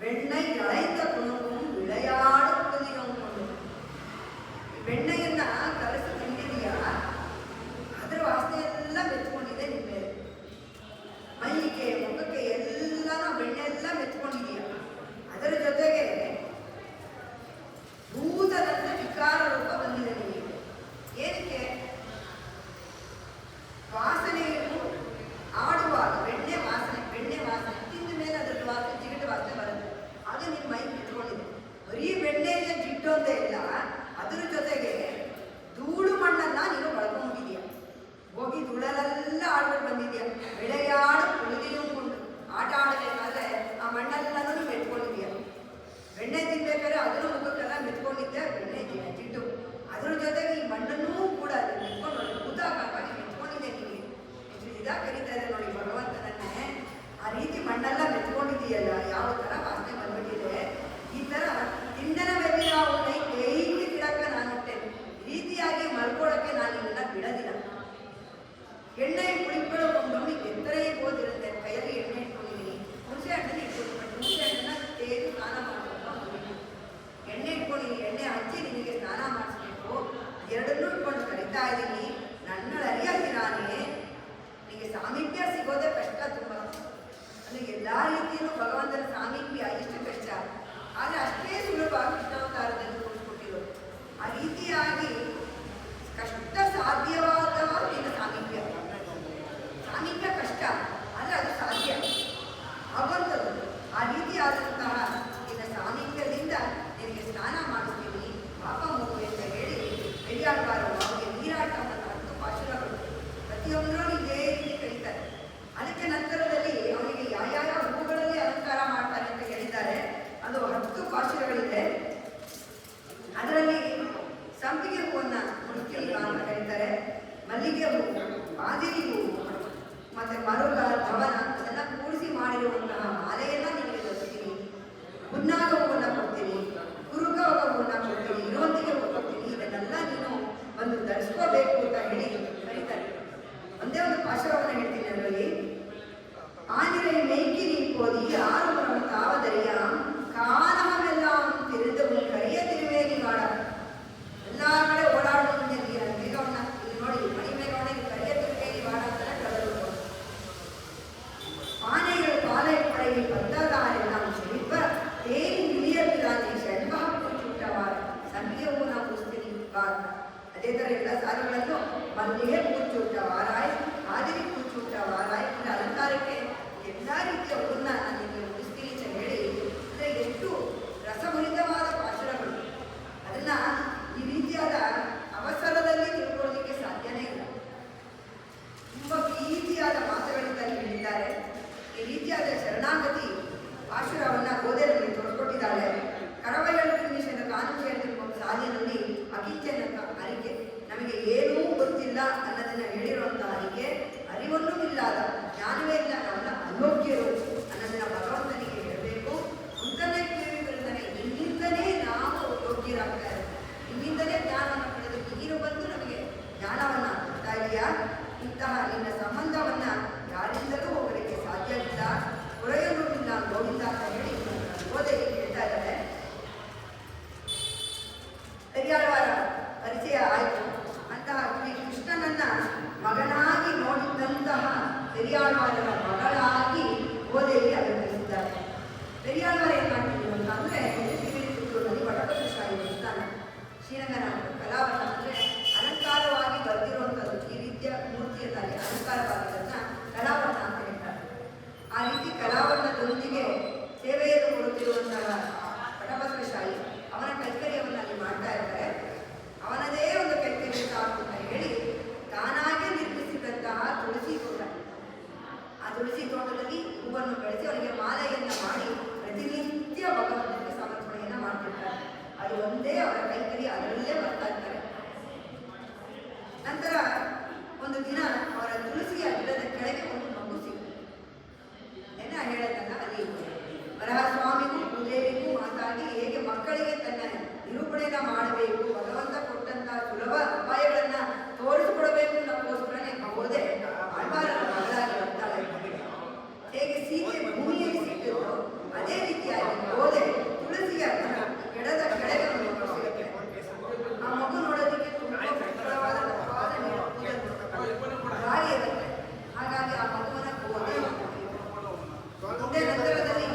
S1: வெண்ணை இழைந்த குணமும் விளையாடு குதியும் கொண்டு. ಬೆಣ್ಣೆಯನ್ನ ಕಲಸಿ ತಿಂದಿದೆಯಾ ಅದರ ವಾಸನೆ ಎಲ್ಲ ಮೆಚ್ಕೊಂಡಿದೆ ನಿಮ್ಮ ಮೇಲೆ. ಮೈಗೆ ಮುಖಕ್ಕೆ ಎಲ್ಲ ಬೆಣ್ಣೆ ಎಲ್ಲ ಮೆಚ್ಕೊಂಡಿದೀಯ. ಅದರ ಜೊತೆಗೆ ಭೂತದಂತೆ ವಿಕಾರ ರೂಪ ಬಂದಿದೆ ನಿಮಗೆ. ಏನಕ್ಕೆ? ವಾಸನೆಯನ್ನು ಆಡುವಾಗ ಬೆಣ್ಣೆ ವಾಸನೆ ತಿಂದ ಮೇಲೆ ಅದ್ರದ್ದು ವಾಸನೆ ಜಿಗಟು ವಾಸನೆ ಬರುತ್ತೆ. ಆಗ ನಿಮ್ಮ ಮೈ ಮೆಚ್ಕೊಂಡಿದೆ. ಬರೀ ಬೆಣ್ಣೆಯ ಜಿಡ್ಡು ಅಂತ ಇಲ್ಲ, ಅದರ ಜೊತೆಗೆ ಧೂಳು ಮಣ್ಣನ್ನ ನೀನು ಬಳಕೊಂಡಿದೀಯ. ಹೋಗಿ ಧೂಳಲೆಲ್ಲ ಆಡ್ಕೊಂಡು ಬಂದಿದ್ಯಾ. ಬೆಳೆಯಾಡು ಕುಳಿದಿಕೊಂಡು ಆಟ ಆಡಬೇಕಾದ್ರೆ ಆ ಮಣ್ಣೆಲ್ಲನೂ ಮೆಚ್ಕೊಂಡಿದ್ಯಾ. ಬೆಣ್ಣೆ ತಿನ್ಬೇಕಾದ್ರೆ ಅದನ್ನು ಮುಖಕ್ಕೆಲ್ಲ ಮೆಚ್ಕೊಂಡಿದ್ದೆ ಬೆಣ್ಣೆ ಜಿಡ್ಡು. ಅದ್ರ ಜೊತೆಗೆ ಈ ಮಣ್ಣನ್ನೂ ಕೂಡ ಮೆಚ್ಕೊಂಡು ಭೂತಾಕಾರವಾಗಿ ಮೆಚ್ಕೊಂಡಿದ್ದೆ. ನಿಮಗೆ ಎಷ್ಟು ಇದಾಗ ಕರೀತಾರೆ ನೋಡಿ ಭಗವಂತನನ್ನೇ. ಆ ರೀತಿ ಮಣ್ಣೆಲ್ಲ ಮೆಚ್ಕೊಂಡಿದೆಯಲ್ಲ, ಯಾವ ಥರ ವಾಸನೆ ಬಂದ್ಬಿಟ್ಟಿದೆ. ಈ ಥರ ತಿಂಡನ ಬೆಬ್ಬಿರಾವುನೈ ಕೈಗೆ ಗಿಡಕ್ಕ ನಾನು ಇಟ್ಟೇನೆ. ರೀತಿಯಾಗಿ ಮಲ್ಕೊಳ್ಳೋಕ್ಕೆ ನಾನು ಇದನ್ನ ಬಿಡೋದಿಲ್ಲ. ಎಣ್ಣೆ ಕುಳಿಕೊಳ್ಳುಕೊಂಡು ಎತ್ತರೇ ಹೋದಿರುತ್ತೆ. ಕೈಯಲ್ಲಿ ಎಣ್ಣೆ ಇಟ್ಕೊಂಡಿದ್ದೀನಿ, ಹುಣಸೆ ಹಣ್ಣನ್ನು ಇಟ್ಕೊಂಡಿದ್ದೀನಿ. ಹುಣಸೆ ಹಣ್ಣನ್ನ ತೆಗೆದು ಸ್ನಾನ ಮಾಡಬೇಕು. ಎಣ್ಣೆ ಇಟ್ಕೊಂಡಿದ್ದೀನಿ, ಎಣ್ಣೆ ಹಚ್ಚಿ ನಿನಗೆ ಸ್ನಾನ ಮಾಡಿಸ್ಬೇಕು. ಎರಡನ್ನೂ ಇಟ್ಕೊಂಡು ಕರಿತಾ ಇದ್ದೀನಿ. ನನ್ನಳರಿಯಾಗಿರಾನೆ ನಿನಗೆ ಸಾಮೀಪ್ಯ ಸಿಗೋದೇ ಕಷ್ಟ ತುಂಬ. ಅಂದರೆ ಎಲ್ಲ ರೀತಿಯಲ್ಲೂ ಭಗವಂತನ ಸಾಮೀಪ್ಯ ಎಷ್ಟು ಕಷ್ಟ, ಆದರೆ ಅಷ್ಟೇ ಸುಲಭ ಕೃಷ್ಣಾವತಾರದಲ್ಲಿ ತೋರಿಸ್ಕೊಟ್ಟಿರೋದು. ಆ ರೀತಿಯಾಗಿ ಕಷ್ಟ ಸಾಧ್ಯವಾದ ನಿನ್ನ ಸಾಮೀಪ್ಯ ಕಷ್ಟ, ಆದರೆ ಅದು ಸಾಧ್ಯ ಆಗುವಂಥದ್ದು. ಆ ರೀತಿಯಾದಂತಹ ನಿನ್ನ ಸಾಮೀಪ್ಯದಿಂದ ನಿನಗೆ ಸ್ನಾನ ಮಾಡಿಸ್ತೀನಿ ಪಾಪ ಮಗು ಅಂತ ಹೇಳಿ ಬೆಳೆಯಾಡಬಾರು ಅವರಿಗೆ ನೀರಾಟವನ್ನು 10 ಪಾಶುರಗಳು ಪ್ರತಿಯೊಂದರೂ ಇದೇ ರೀತಿ ಕರೀತಾರೆ. ಅದಕ್ಕೆ ನಂತರದಲ್ಲಿ ಅವನಿಗೆ ಯಾವ ಹೂಗಳಲ್ಲಿ ಅಲಂಕಾರ ಮಾಡ್ತಾರೆ ಅಂತ ಹೇಳಿದ್ದಾರೆ. ಅದು 10 ಪಾಶುರಗಳಿದೆ. ಅದರಲ್ಲಿ ಸಂಪಿಗೆ ಹೂವನ್ನ ಮುಡುಕಿಲಿಗ ಅಂತ ಕರೀತಾರೆ, ಮಲ್ಲಿಗೆ ಹೂವು, ಆದಿರಿ ಹೂವು, ಮತ್ತೆ ಮರುಗ, ಧವನ ಅದನ್ನ ಕೂಡಿಸಿ ಮಾಡಿರುವಂತಹ ಮಾಲೆಯನ್ನ ನಿಮಗೆ ಕೊಡ್ತೀನಿ. ಹುನ್ನಾಗ ಹೂವನ್ನ ಕೊಡ್ತೀನಿ, ಕುರುಕ ಹೂವನ್ನ ಕೊಡ್ತೀನಿ, ಇರುವಂತಿಗೆ ಹೂವು ಕೊಡ್ತೀನಿ. ಇದನ್ನೆಲ್ಲ ನೀನು ಒಂದು ಧರಿಸ್ಕೋಬೇಕು ಅಂತ ಹೇಳಿ ಕರೀತಾರೆ. ಒಂದೇ ಒಂದು ಪಾಶುರವನ್ನು ಹೇಳ್ತೀನಿ ಅದರಲ್ಲಿ. ಆನಿರೈ ಮೇಯ್ಕಿ ನೀಕೋದಿ ಆರು ತಾವದರಿಯ ಕಾನವೆಲ್ಲ ತಿರುದು ಕರಿಯ ತಿರುವೇಲಿಗಾಡ. ಎಲ್ಲ ಕಡೆ ಓಡಾಡುವ ಮೇಘವನ್ನ ಇಲ್ಲಿ ನೋಡಿ, ಮಣಿ ಮೇಘವನ್ನ ಕರಿಯ ತಿರುವೇಲಿಗಾಡ ಅಂತಾನೆ ಕರೆದು. ಆನೆಗಳು ಪಾಲೈ ಪಡೆಯಿ ಬದ್ಧದಾರೆಲ್ಲ ಶಿಲ್ಪ ತೇರಿ ಹಿರಿಯರಾಗಿ ಷಡ್ಭ ಕೂಚುಟ್ಟವಾರ. ಸಂಪಿಗೆ ಹೂವು ನಾವು ಕೂರಿಸ್ತೀನಿ ಅಂತ. ಅದೇ ಥರ ಎಲ್ಲ ಸಾಲುಗಳನ್ನು ಮಲ್ಲಿಗೆ ಕೂಚುಟ್ಟವಾರಾಯ್, ಆದಿರಿ ಕೂಚುಟ್ಟವಾರಾಯ್. ಇದರ ಅಲಂಕಾರಕ್ಕೆ ಎಲ್ಲ ರೀತಿಯ ಹೂವನ್ನ ನಿಮಗೆ ಉಳಿಸ್ತೀನಿ ಅಂತ ಹೇಳಿ. ಅಂದರೆ ಎಷ್ಟು ರಸಭರಿತವಾದ ಪಾಶುರಗಳು. ಅದನ್ನ ಈ ರೀತಿಯಾದ ಅವಸರದಲ್ಲಿ ತಿಳ್ಕೊಳ್ಳೋದಕ್ಕೆ ಸಾಧ್ಯನೇ ಇಲ್ಲ. ತುಂಬ ಪ್ರೀತಿಯಾದ ಮಾತುಗಳಿಂದ ಹೇಳಿದ್ದಾರೆ. ಈ ರೀತಿಯಾದ ಶರಣಾಗತಿ ಪಾಶುರವನ್ನ ಗೋದೆಯಲ್ಲಿ ತೋರಿಸ್ಕೊಟ್ಟಿದ್ದಾಳೆ. ಕರವಯಲು ನಿಮಿಷದ ಕಾನುಂಚಿಯನ್ನು ಸಾಲಿನಲ್ಲಿ ಅಕಿಂಚನ ಅರಿಕೆ, ನಮಗೆ ಏನೂ ಗೊತ್ತಿಲ್ಲ ಅನ್ನೋದನ್ನ ಹೇಳಿರುವಂತಹ ಪೆರಿಯಾಳ್ವಾರರ ಮಗಳಾಗಿ ಗೋದೆಯಲ್ಲಿ ಅಲಂಕರಿಸಿದ್ದಾರೆ. ಪೆರಿಯಾಳ್ವಾರ ಏನ್ ಮಾಡ್ತಿದ್ರು ಅಂತ ಅಂದ್ರೆ ಚಿತ್ತೂರಿನಲ್ಲಿ ವಟಪತ್ರಶಾಹಿ ದೇವಸ್ಥಾನ ಶ್ರೀರಂಗನ ಕಲಾವತ ಅಂದ್ರೆ ಅಲಂಕಾರವಾಗಿ ಬರ್ತಿರುವಂಥದ್ದು. ಈ ರೀತಿಯ ಮೂರ್ತಿಯಲ್ಲಿ ಅಲಂಕಾರವಾಗಿರೋದನ್ನ ಕಲಾವತ ಅಂತ ಹೇಳ್ತಾರೆ. ಆ ರೀತಿ ಕಲಾವರಣದೊಂದಿಗೆ ಸೇವೆಯನ್ನು ಕೊಡುತ್ತಿರುವಂತಹ ವಟಪತ್ರಶಾಹಿ ಅವನ ಕೈಕರ್ಯವನ್ನು ಅಲ್ಲಿ ಮಾಡ್ತಾ ಇರ್ತಾರೆ. ಅವನದೇ ಒಂದು ಕೈಕರ್ಯ ಸಾಕು ಅಂತ ಹೇಳಿ ತಾನಾಗೆ ನಿರ್ಮಿಸಿದಂತಹ ತುಳಸಿ ತೋಟ, ಆ ತುಳಸಿ ತೋಟದಲ್ಲಿ ಹೂವನ್ನು ಬೆಳೆಸಿ ಅವನಿಗೆ ಮಾಲೆಯನ್ನ ಮಾಡಿ ಪ್ರತಿನಿತ್ಯ ಭಗವಂತನಿಗೆ ಸಮರ್ಪಣೆಯನ್ನ ಮಾಡ್ತಿರ್ತಾರೆ. ಅದು ಒಂದೇ ಅವರ ಕೈಕರ್ಯ, ಅದರಲ್ಲೇ ಬರ್ತಾ ಇರ್ತಾರೆ. ನಂತರ ಒಂದು ದಿನ ಅವರ ತುಳಸಿಯ ಗಿಡದ ಕೆಳಗೆ ಒಂದು ಮಗು ಸಿಕ್ತು. ಹೇಳದಲ್ಲ, ಅಲ್ಲಿ ವರಹಸ್ವಾಮಿಗೂ ಭೂದೇವಿಗೂ ಮಾತಾಗಿ ಹೇಗೆ ಮಕ್ಕಳಿಗೆ ತನ್ನ ನಿರೂಪಣೆಯನ್ನ ಮಾಡಬೇಕು, ಭಗವಂತ ಕೊಟ್ಟಂತಹ ಸುಲಭ ಉಪಾಯಗಳನ್ನ ತೋರಿಸಿಕೊಡಬೇಕು ಅನ್ನೋಕ್ಕೋಸ್ಕರನೇ ಗೋದೆ ಆಳ್ವಾರರ ಮಗಳಾಗಿ ಬರ್ತಾಳೆ. ಹೇಗೆ ಸೀತೆ ಭೂಮಿಯಲ್ಲಿ ಸಿಕ್ಕಿದ್ರು ಅದೇ ರೀತಿಯಾಗಿ ಗೋದೆ ತುಳಸಿಯ ಗಿಡದ ಕೆಳಗೆ ಒಂದು ಮಗು ಸಿಗುತ್ತೆ. ಆ ಮಗು ನೋಡೋದಕ್ಕೆ ತುಂಬಾ ಸುಂದರವಾದ ಗಾಳಿ ಇರುತ್ತೆ. ಹಾಗಾಗಿ ಆ ಮಗುವನ್ನ ಗೋದೆ ಮುಂದೆ ನಂತರದಲ್ಲಿ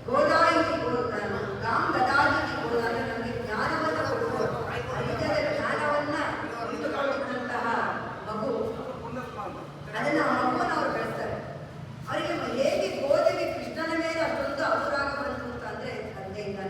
S1: ಗೋದಾಯಿ ಗೋದಾನ ಗಾಮ್ ಗದಾದಿ ಗೋದಾನ ನಮಗೆ ಜ್ಞಾನವನ್ನು ಕೊಡುವ ಅರಿತದ ಜ್ಞಾನವನ್ನ ಇಟ್ಟುಕೊಳ್ಳುವಂತಹ ಮಗು. ಅದನ್ನ ಆ ಮಗುವನ್ನು ಅವರು ಬೆಳೆಸ್ತಾರೆ. ಅವರಿಗೆ ಹೇಗೆ ಗೋದೆಗೆ ಕೃಷ್ಣನ ಮೇಲೆ ಅಷ್ಟೊಂದು ಅನುರಾಗ ಬಂತು ಅಂತ ಅಂದ್ರೆ ತಂದೆಯಿಂದ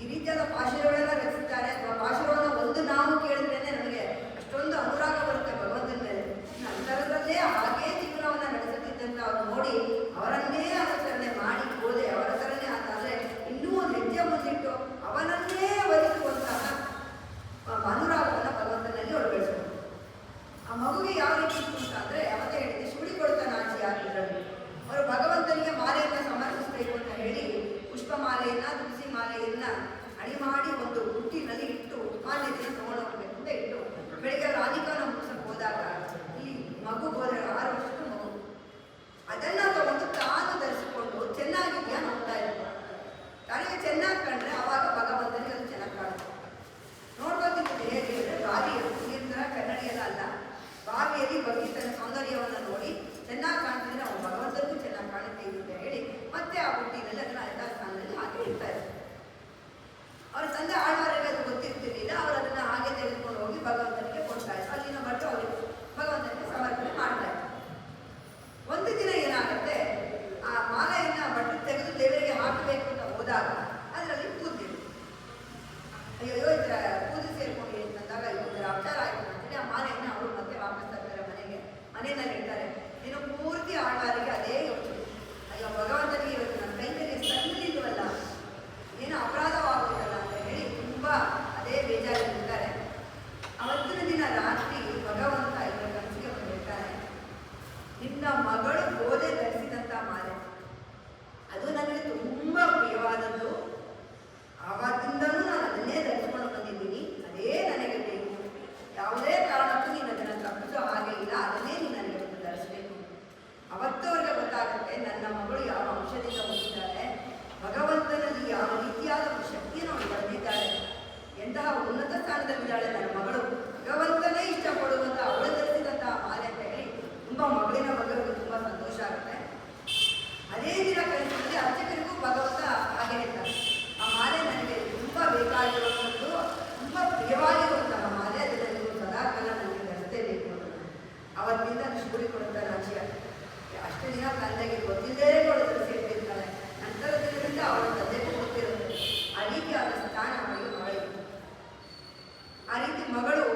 S1: ಈ ರೀತಿಯಾದ ಪಾಶುರಗಳೆಲ್ಲ ರಚಿಸ್ತಾರೆ. ಅಥವಾ ಪಾಶುರವನ್ನು ಒಂದು ನಾವು ಕೇಳಿದ್ರೇನೆ ನಮಗೆ ಅಷ್ಟೊಂದು ಅನುರಾಗ ಬರುತ್ತೆ ಭಗವಂತನ ಮೇಲೆ. ನಂತರದಲ್ಲೇ ಹಾಗೇ ಜೀವನವನ್ನ ನಡೆಸುತ್ತಿದ್ದಂತ ಅವ್ರು ನೋಡಿ ಅವರನ್ನೇ ಅನುಸರಣೆ ಮಾಡಿ ಗೋದೆ ಅವರ ತರನೇ ಅಂತಂದ್ರೆ ಇನ್ನೂ ಒಂದು ಹೆಜ್ಜೆ ಮುಂದಿಟ್ಟು ಅವನನ್ನೇ ವಹಿಸುವಂತಹ ಅನುರಾಗವನ್ನು ಭಗವಂತನಲ್ಲಿ ಅವಳು ಬೆಳೆಸಬಹುದು. ಆ ಮಗುವಿಗೆ ಯಾವ ರೀತಿ ಇತ್ತು ಅಂತ ಅಂದ್ರೆ ಅವತ್ತೇ ಹೇಳಿದೆ, ಸುಡಿ ಕೊಡ್ತಾನೆ ಆಚೆ ಆಗಿದ್ರಲ್ಲಿ ಅವರು ಭಗವಂತನಿಗೆ ಮಾಲೆಯನ್ನ ಸಮರ್ಪಿಸಬೇಕು ಅಂತ ಹೇಳಿ ಪುಷ್ಪ ಮಾಲೆಯನ್ನ ತುಳಸಿ ಮಾಲೆಯನ್ನ ಅಡಿ ಮಾಡಿ ಒಂದು ಹುಟ್ಟಿನಲ್ಲಿ ಇಟ್ಟು ಮಾನ್ಯತೆಯನ್ನು ತಗೊಂಡೋಗ್ಬೇಕು ಅಂತ ಇಟ್ಟು ಬೆಳಿಗ್ಗೆ ರಾಧಿಕಾನ ಮುಗಿಸಕ್ಕೆ ಹೋದಾಗ ಈ ಮಗು ಹೋದ 6 ವರ್ಷದ ಮಗು ಅದನ್ನ ತಗೊಂಡು ತಾನು ಧರಿಸಿಕೊಂಡು ಚೆನ್ನಾಗಿದ್ಯಾ ನೋಡ್ತಾ ಇದ್ರು. ತನಗೆ ಚೆನ್ನಾಗಿ ಕಂಡ್ರೆ ಅವಾಗ ಭಗವಂತನಿಗೆ ಅದು ಚೆನ್ನಾಗಿ ಕಾಣುತ್ತೆ. ನೋಡ್ಕೊತಿದ್ದು ಹೇಗೆ ಅಂದ್ರೆ ಬಾವಿಯಲ್ಲಿ ನೀರಿನ ಕನ್ನಡಿಯಲ್ಲ ಅಲ್ಲ, ಬಾವಿಯಲ್ಲಿ ಬಗ್ಗೆ ತನ್ನ ಸೌಂದರ್ಯವನ್ನು ನೋಡಿ ಚೆನ್ನಾಗಿ ಕಾಣ್ತಿದ್ರೆ ಅವನು ಭಗವಂತನಿಗೂ ಚೆನ್ನಾಗಿ ಕಾಣುತ್ತೆ ಅಂತ ಹೇಳಿ ಮತ್ತೆ ಆ ಹುಟ್ಟಿನಲ್ಲಿ ಅದನ್ನ ಯಥಾ ಸ್ಥಾನದಲ್ಲಿ ಹಾಗೆ ಇಡ್ತಾ ಇದ್ದಾರೆ. ಅವ್ರ ತಂದೆ ಆಳ್ವಾರಿಗೆ ಅದು ಗೊತ್ತಿರ್ತಿರ್ಲಿಲ್ಲ. ಅವರು ಅದನ್ನ ಹಾಗೆ ತೆಗೆದುಕೊಂಡು ಹೋಗಿ ಭಗವಂತನಿಗೆ ಕೊಡ್ತಾ ಇದ್ರು. ಅಲ್ಲಿನ ಭಟ್ರು ಅವರಿಗೆ ಭಗವಂತನಿಗೆ ಸಮರ್ಪಣೆ ಮಾಡ್ತಾ ಇದ್ರು. ಒಂದು ದಿನ ಏನಾಗುತ್ತೆ, ಆ ಮಾಲೆಯನ್ನ ಭಟ್ರು ತೆಗೆದು ದೇವರಿಗೆ ಹಾಕಬೇಕು ಅಂತ ಹೋದಾಗ ಅದರಲ್ಲಿ ಕೂದಿರು ಅಯ್ಯೋ ಕೂದಿ ಸೇರ್ಕೊಂಡು ಅಂತಂದಾಗ ಇದರ ಅಪಚಾರ ಆಯ್ತು ಅಂತೇಳಿ ಆ ಮಾಲೆಯನ್ನ ಅವರು ಮತ್ತೆ ವಾಪಸ್ ತರ್ತಾರೆ ಮನೆಗೆ. ಮನೆಯಲ್ಲಿ ಇರ್ತಾರೆ. ಇನ್ನು ಪೂರ್ತಿ ಆಳ್ವಾರಿಗೆ ಅದೇ ಯೋಚನೆ, ಅಯ್ಯೋ ಭಗವಂತನಿಗೆ ಇವತ್ತು ನನ್ನ ಕೈಕರ್ಯ ಸಲ್ಲಿಲ್ವಲ್ಲ, ಏನೋ ಅಪರಾಧವಾಗುತ್ತಲ್ಲ ಅಂತ ಹೇಳಿ ತುಂಬಾ ಅದೇ ಬೇಜಾರಿದ್ದಾರೆ. ಅವತ್ತಿನ ದಿನ ರಾತ್ರಿ ಭಗವಂತ ಇವರ ಕನಸಿಗೆ ಬಂದಿರ್ತಾನೆ, ನಿನ್ನ ಮಗಳು ಗೋದೆ ಧರಿಸಿದಂತ ಮಾಲೆ ಅದು ನನಗೆ ತುಂಬಾ ಪ್ರಿಯವಾದದ್ದು, ಆವಾಗಿಂದಲೂ ನಾನು ಅದನ್ನೇ ಧರಿಸಿಕೊಂಡು ಬಂದಿದ್ದೀನಿ, ಅದೇ ನನಗೆ ಬೇಕು, ಯಾವುದೇ ಕಾರಣಕ್ಕೂ ನೀನು ಅದನ್ನು ತಪ್ಪಿಸೋ ಹಾಗೆ ಇಲ್ಲ, ಅದನ್ನೇ ನೀನು ನನಗೆ ಧರಿಸಬೇಕು. ಅವತ್ತು ಅವ್ರಿಗೆ ಗೊತ್ತಾಗುತ್ತೆ ನನ್ನ ಮಗಳು ಯಾವ ಅಂಶದಿಂದ ಹುಟ್ಟಿದ್ದಾಳೆ, ಭಗವಂತನಲ್ಲಿ ಯಾವ ರೀತಿಯಾದ ಶಕ್ತಿಯನ್ನು ಅವಳು ಪಡೆದಿದ್ದಾಳೆ, ಎಂತಹ ಉನ್ನತ ಸ್ಥಾನದಲ್ಲಿದ್ದಾಳೆ ನನ್ನ ಮಗಳು, ಭಗವಂತನೇ ಇಷ್ಟಪಡುವಂತ ಅವಳು ಧರಿಸಿದಂತಹ ಮಾಲೆ ಅಂತ ಹೇಳಿ ತುಂಬಾ ಮಗಳಿನ ಮಗಳಿಗೆ ತುಂಬಾ ಸಂತೋಷ ಆಗುತ್ತೆ. ಅದೇ ದಿನ ಕಲಿಸಿದ್ರೆ ಅರ್ಚಕರಿಗೂ ಭಗವಂತ ಹಾಗೆ ಹೇಳ್ತಾರೆ, ಆ ಮಾಲೆ ನನಗೆ ತುಂಬಾ ಬೇಕಾಗಿರುವಂಥದ್ದು, ತುಂಬಾ ಪ್ರಿಯವಾಗಿರುವಂತಹ ಮಾಲೆ, ಅದನ್ನು ನೀವು ಸದಾಕಾಲ ನನಗೆ ಧರಿಸಲೇಬೇಕು ಅಂತ. ಅವತ್ತಿಂದ ಶುಡಿ ಕೊಡುತ್ತಾರೆ ಆಚೆ. ಅಷ್ಟು ದಿನ ತಂದೆಗೆ ಗೊತ್ತಿಲ್ಲದೇ ಅವಳು ಧರಿಸಿರ್ತಿರ್ತಾಳೆ. ನಂತರ ದಿನದಿಂದ ಅವಳ ತಂದೆಗೂ ಗೊತ್ತಿರುತ್ತೆ. ಆ ರೀತಿಯಾದ ಸ್ಥಾನ ಅವಳಿಗೆ ಮಗಳಿತ್ತು. ಆ ರೀತಿ ಮಗಳು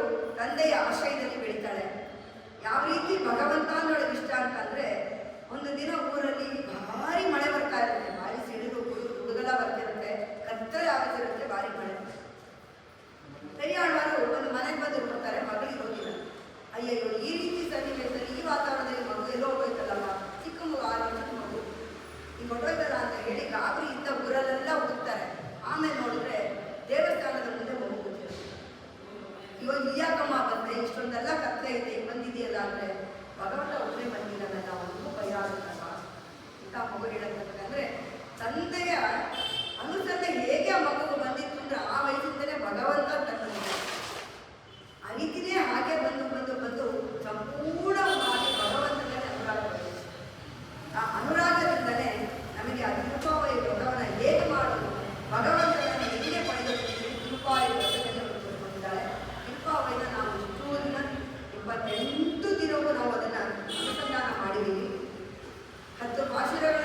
S1: ತಂದೆಯ ಆಶ್ರಯದಲ್ಲಿ ಬೆಳೀತಾಳೆ. ಯಾವ ರೀತಿ ಭಗವಂತ ಅನ್ನೋಳಿಗೆ ಇಷ್ಟ ಅಂತಂದ್ರೆ, ಒಂದು ದಿನ ಊರಲ್ಲಿ ಭಾರಿ ಮಳೆ ಬರ್ತಾ ಇರುತ್ತೆ, ಭಾರಿ ಸಿಡಿಲು ಹುಡುಗಲ ಬರ್ತಿರುತ್ತೆ, ಕತ್ತಲೆ ಆಗುತ್ತಿರುತ್ತೆ, ಭಾರಿ ಮಳೆ. ಕರಿಯಾಳ್ವಾರು ಒಂದು ಮನೆಗೆ ಬಂದು ನೋಡ್ತಾರೆ, ಮಗಳಿಗೆ ಹೋಗಿಲ್ಲ. ಅಯ್ಯಯ್ಯೋ ಈ ರೀತಿ ಸನ್ನಿವೇಶದಲ್ಲಿ ಈ ವಾತಾವರಣದಲ್ಲಿ ಮಗು ಎಲ್ಲೋ ಹೋಗ್ಬೇಕಲ್ಲಮ್ಮ, ಚಿಕ್ಕ ಮಗು 6 ವರ್ಷದ ಮಗು ಈಗ ಹೊಟ್ಟೋಯ್ತಲ್ಲ ಅಂತ ಹೇಳಿ ಗಾಬರಿ ಇದ್ದ ಊರಲ್ಲೆಲ್ಲ ಹುಡುಕ್ತಾರೆ. ಆಮೇಲೆ ನೋಡಿದ್ರೆ ದೇವಸ್ಥಾನದ ಮುಂದೆ ಮಗು ಕೂತಿರುತ್ತೆ. ಇವಾಗ ಇಯಾಕಮ್ಮ ಬಂದ್ರೆ ಇಷ್ಟೊಂದೆಲ್ಲ ಕತ್ತಲೆ ಇದೆ ಬಂದಿದೆಯಲ್ಲ ಅಂದ್ರೆ ಭಗವಂತ ಒಬ್ಬನೇ ಬಂದಿದ್ದಾನೆ, ನಾವು ಒಂದು ಭಯ ಆಗುತ್ತಲ್ಲ ಇಂಥ ಮಗು ಹೇಳಬೇಕಂದ್ರೆ ತಂದೆಯ ಅನುಸರಣೆ ಹೇಗೆ ಆ ಮಗುವು ಬಂದಿತ್ತು ಅಂದ್ರೆ ಆ ವಯಸ್ಸಿಂದಲೇ ಭಗವಂತ ತನ್ನ ಆ ರೀತಿನೇ ಹಾಗೆ ಬಂದು ಬಂದು ಬಂದು ನಾವು ಅದನ್ನು ಅನುಸಂಧಾನ ಮಾಡಿದ್ದೀವಿ. 10 ಪಾಶುರಗಳ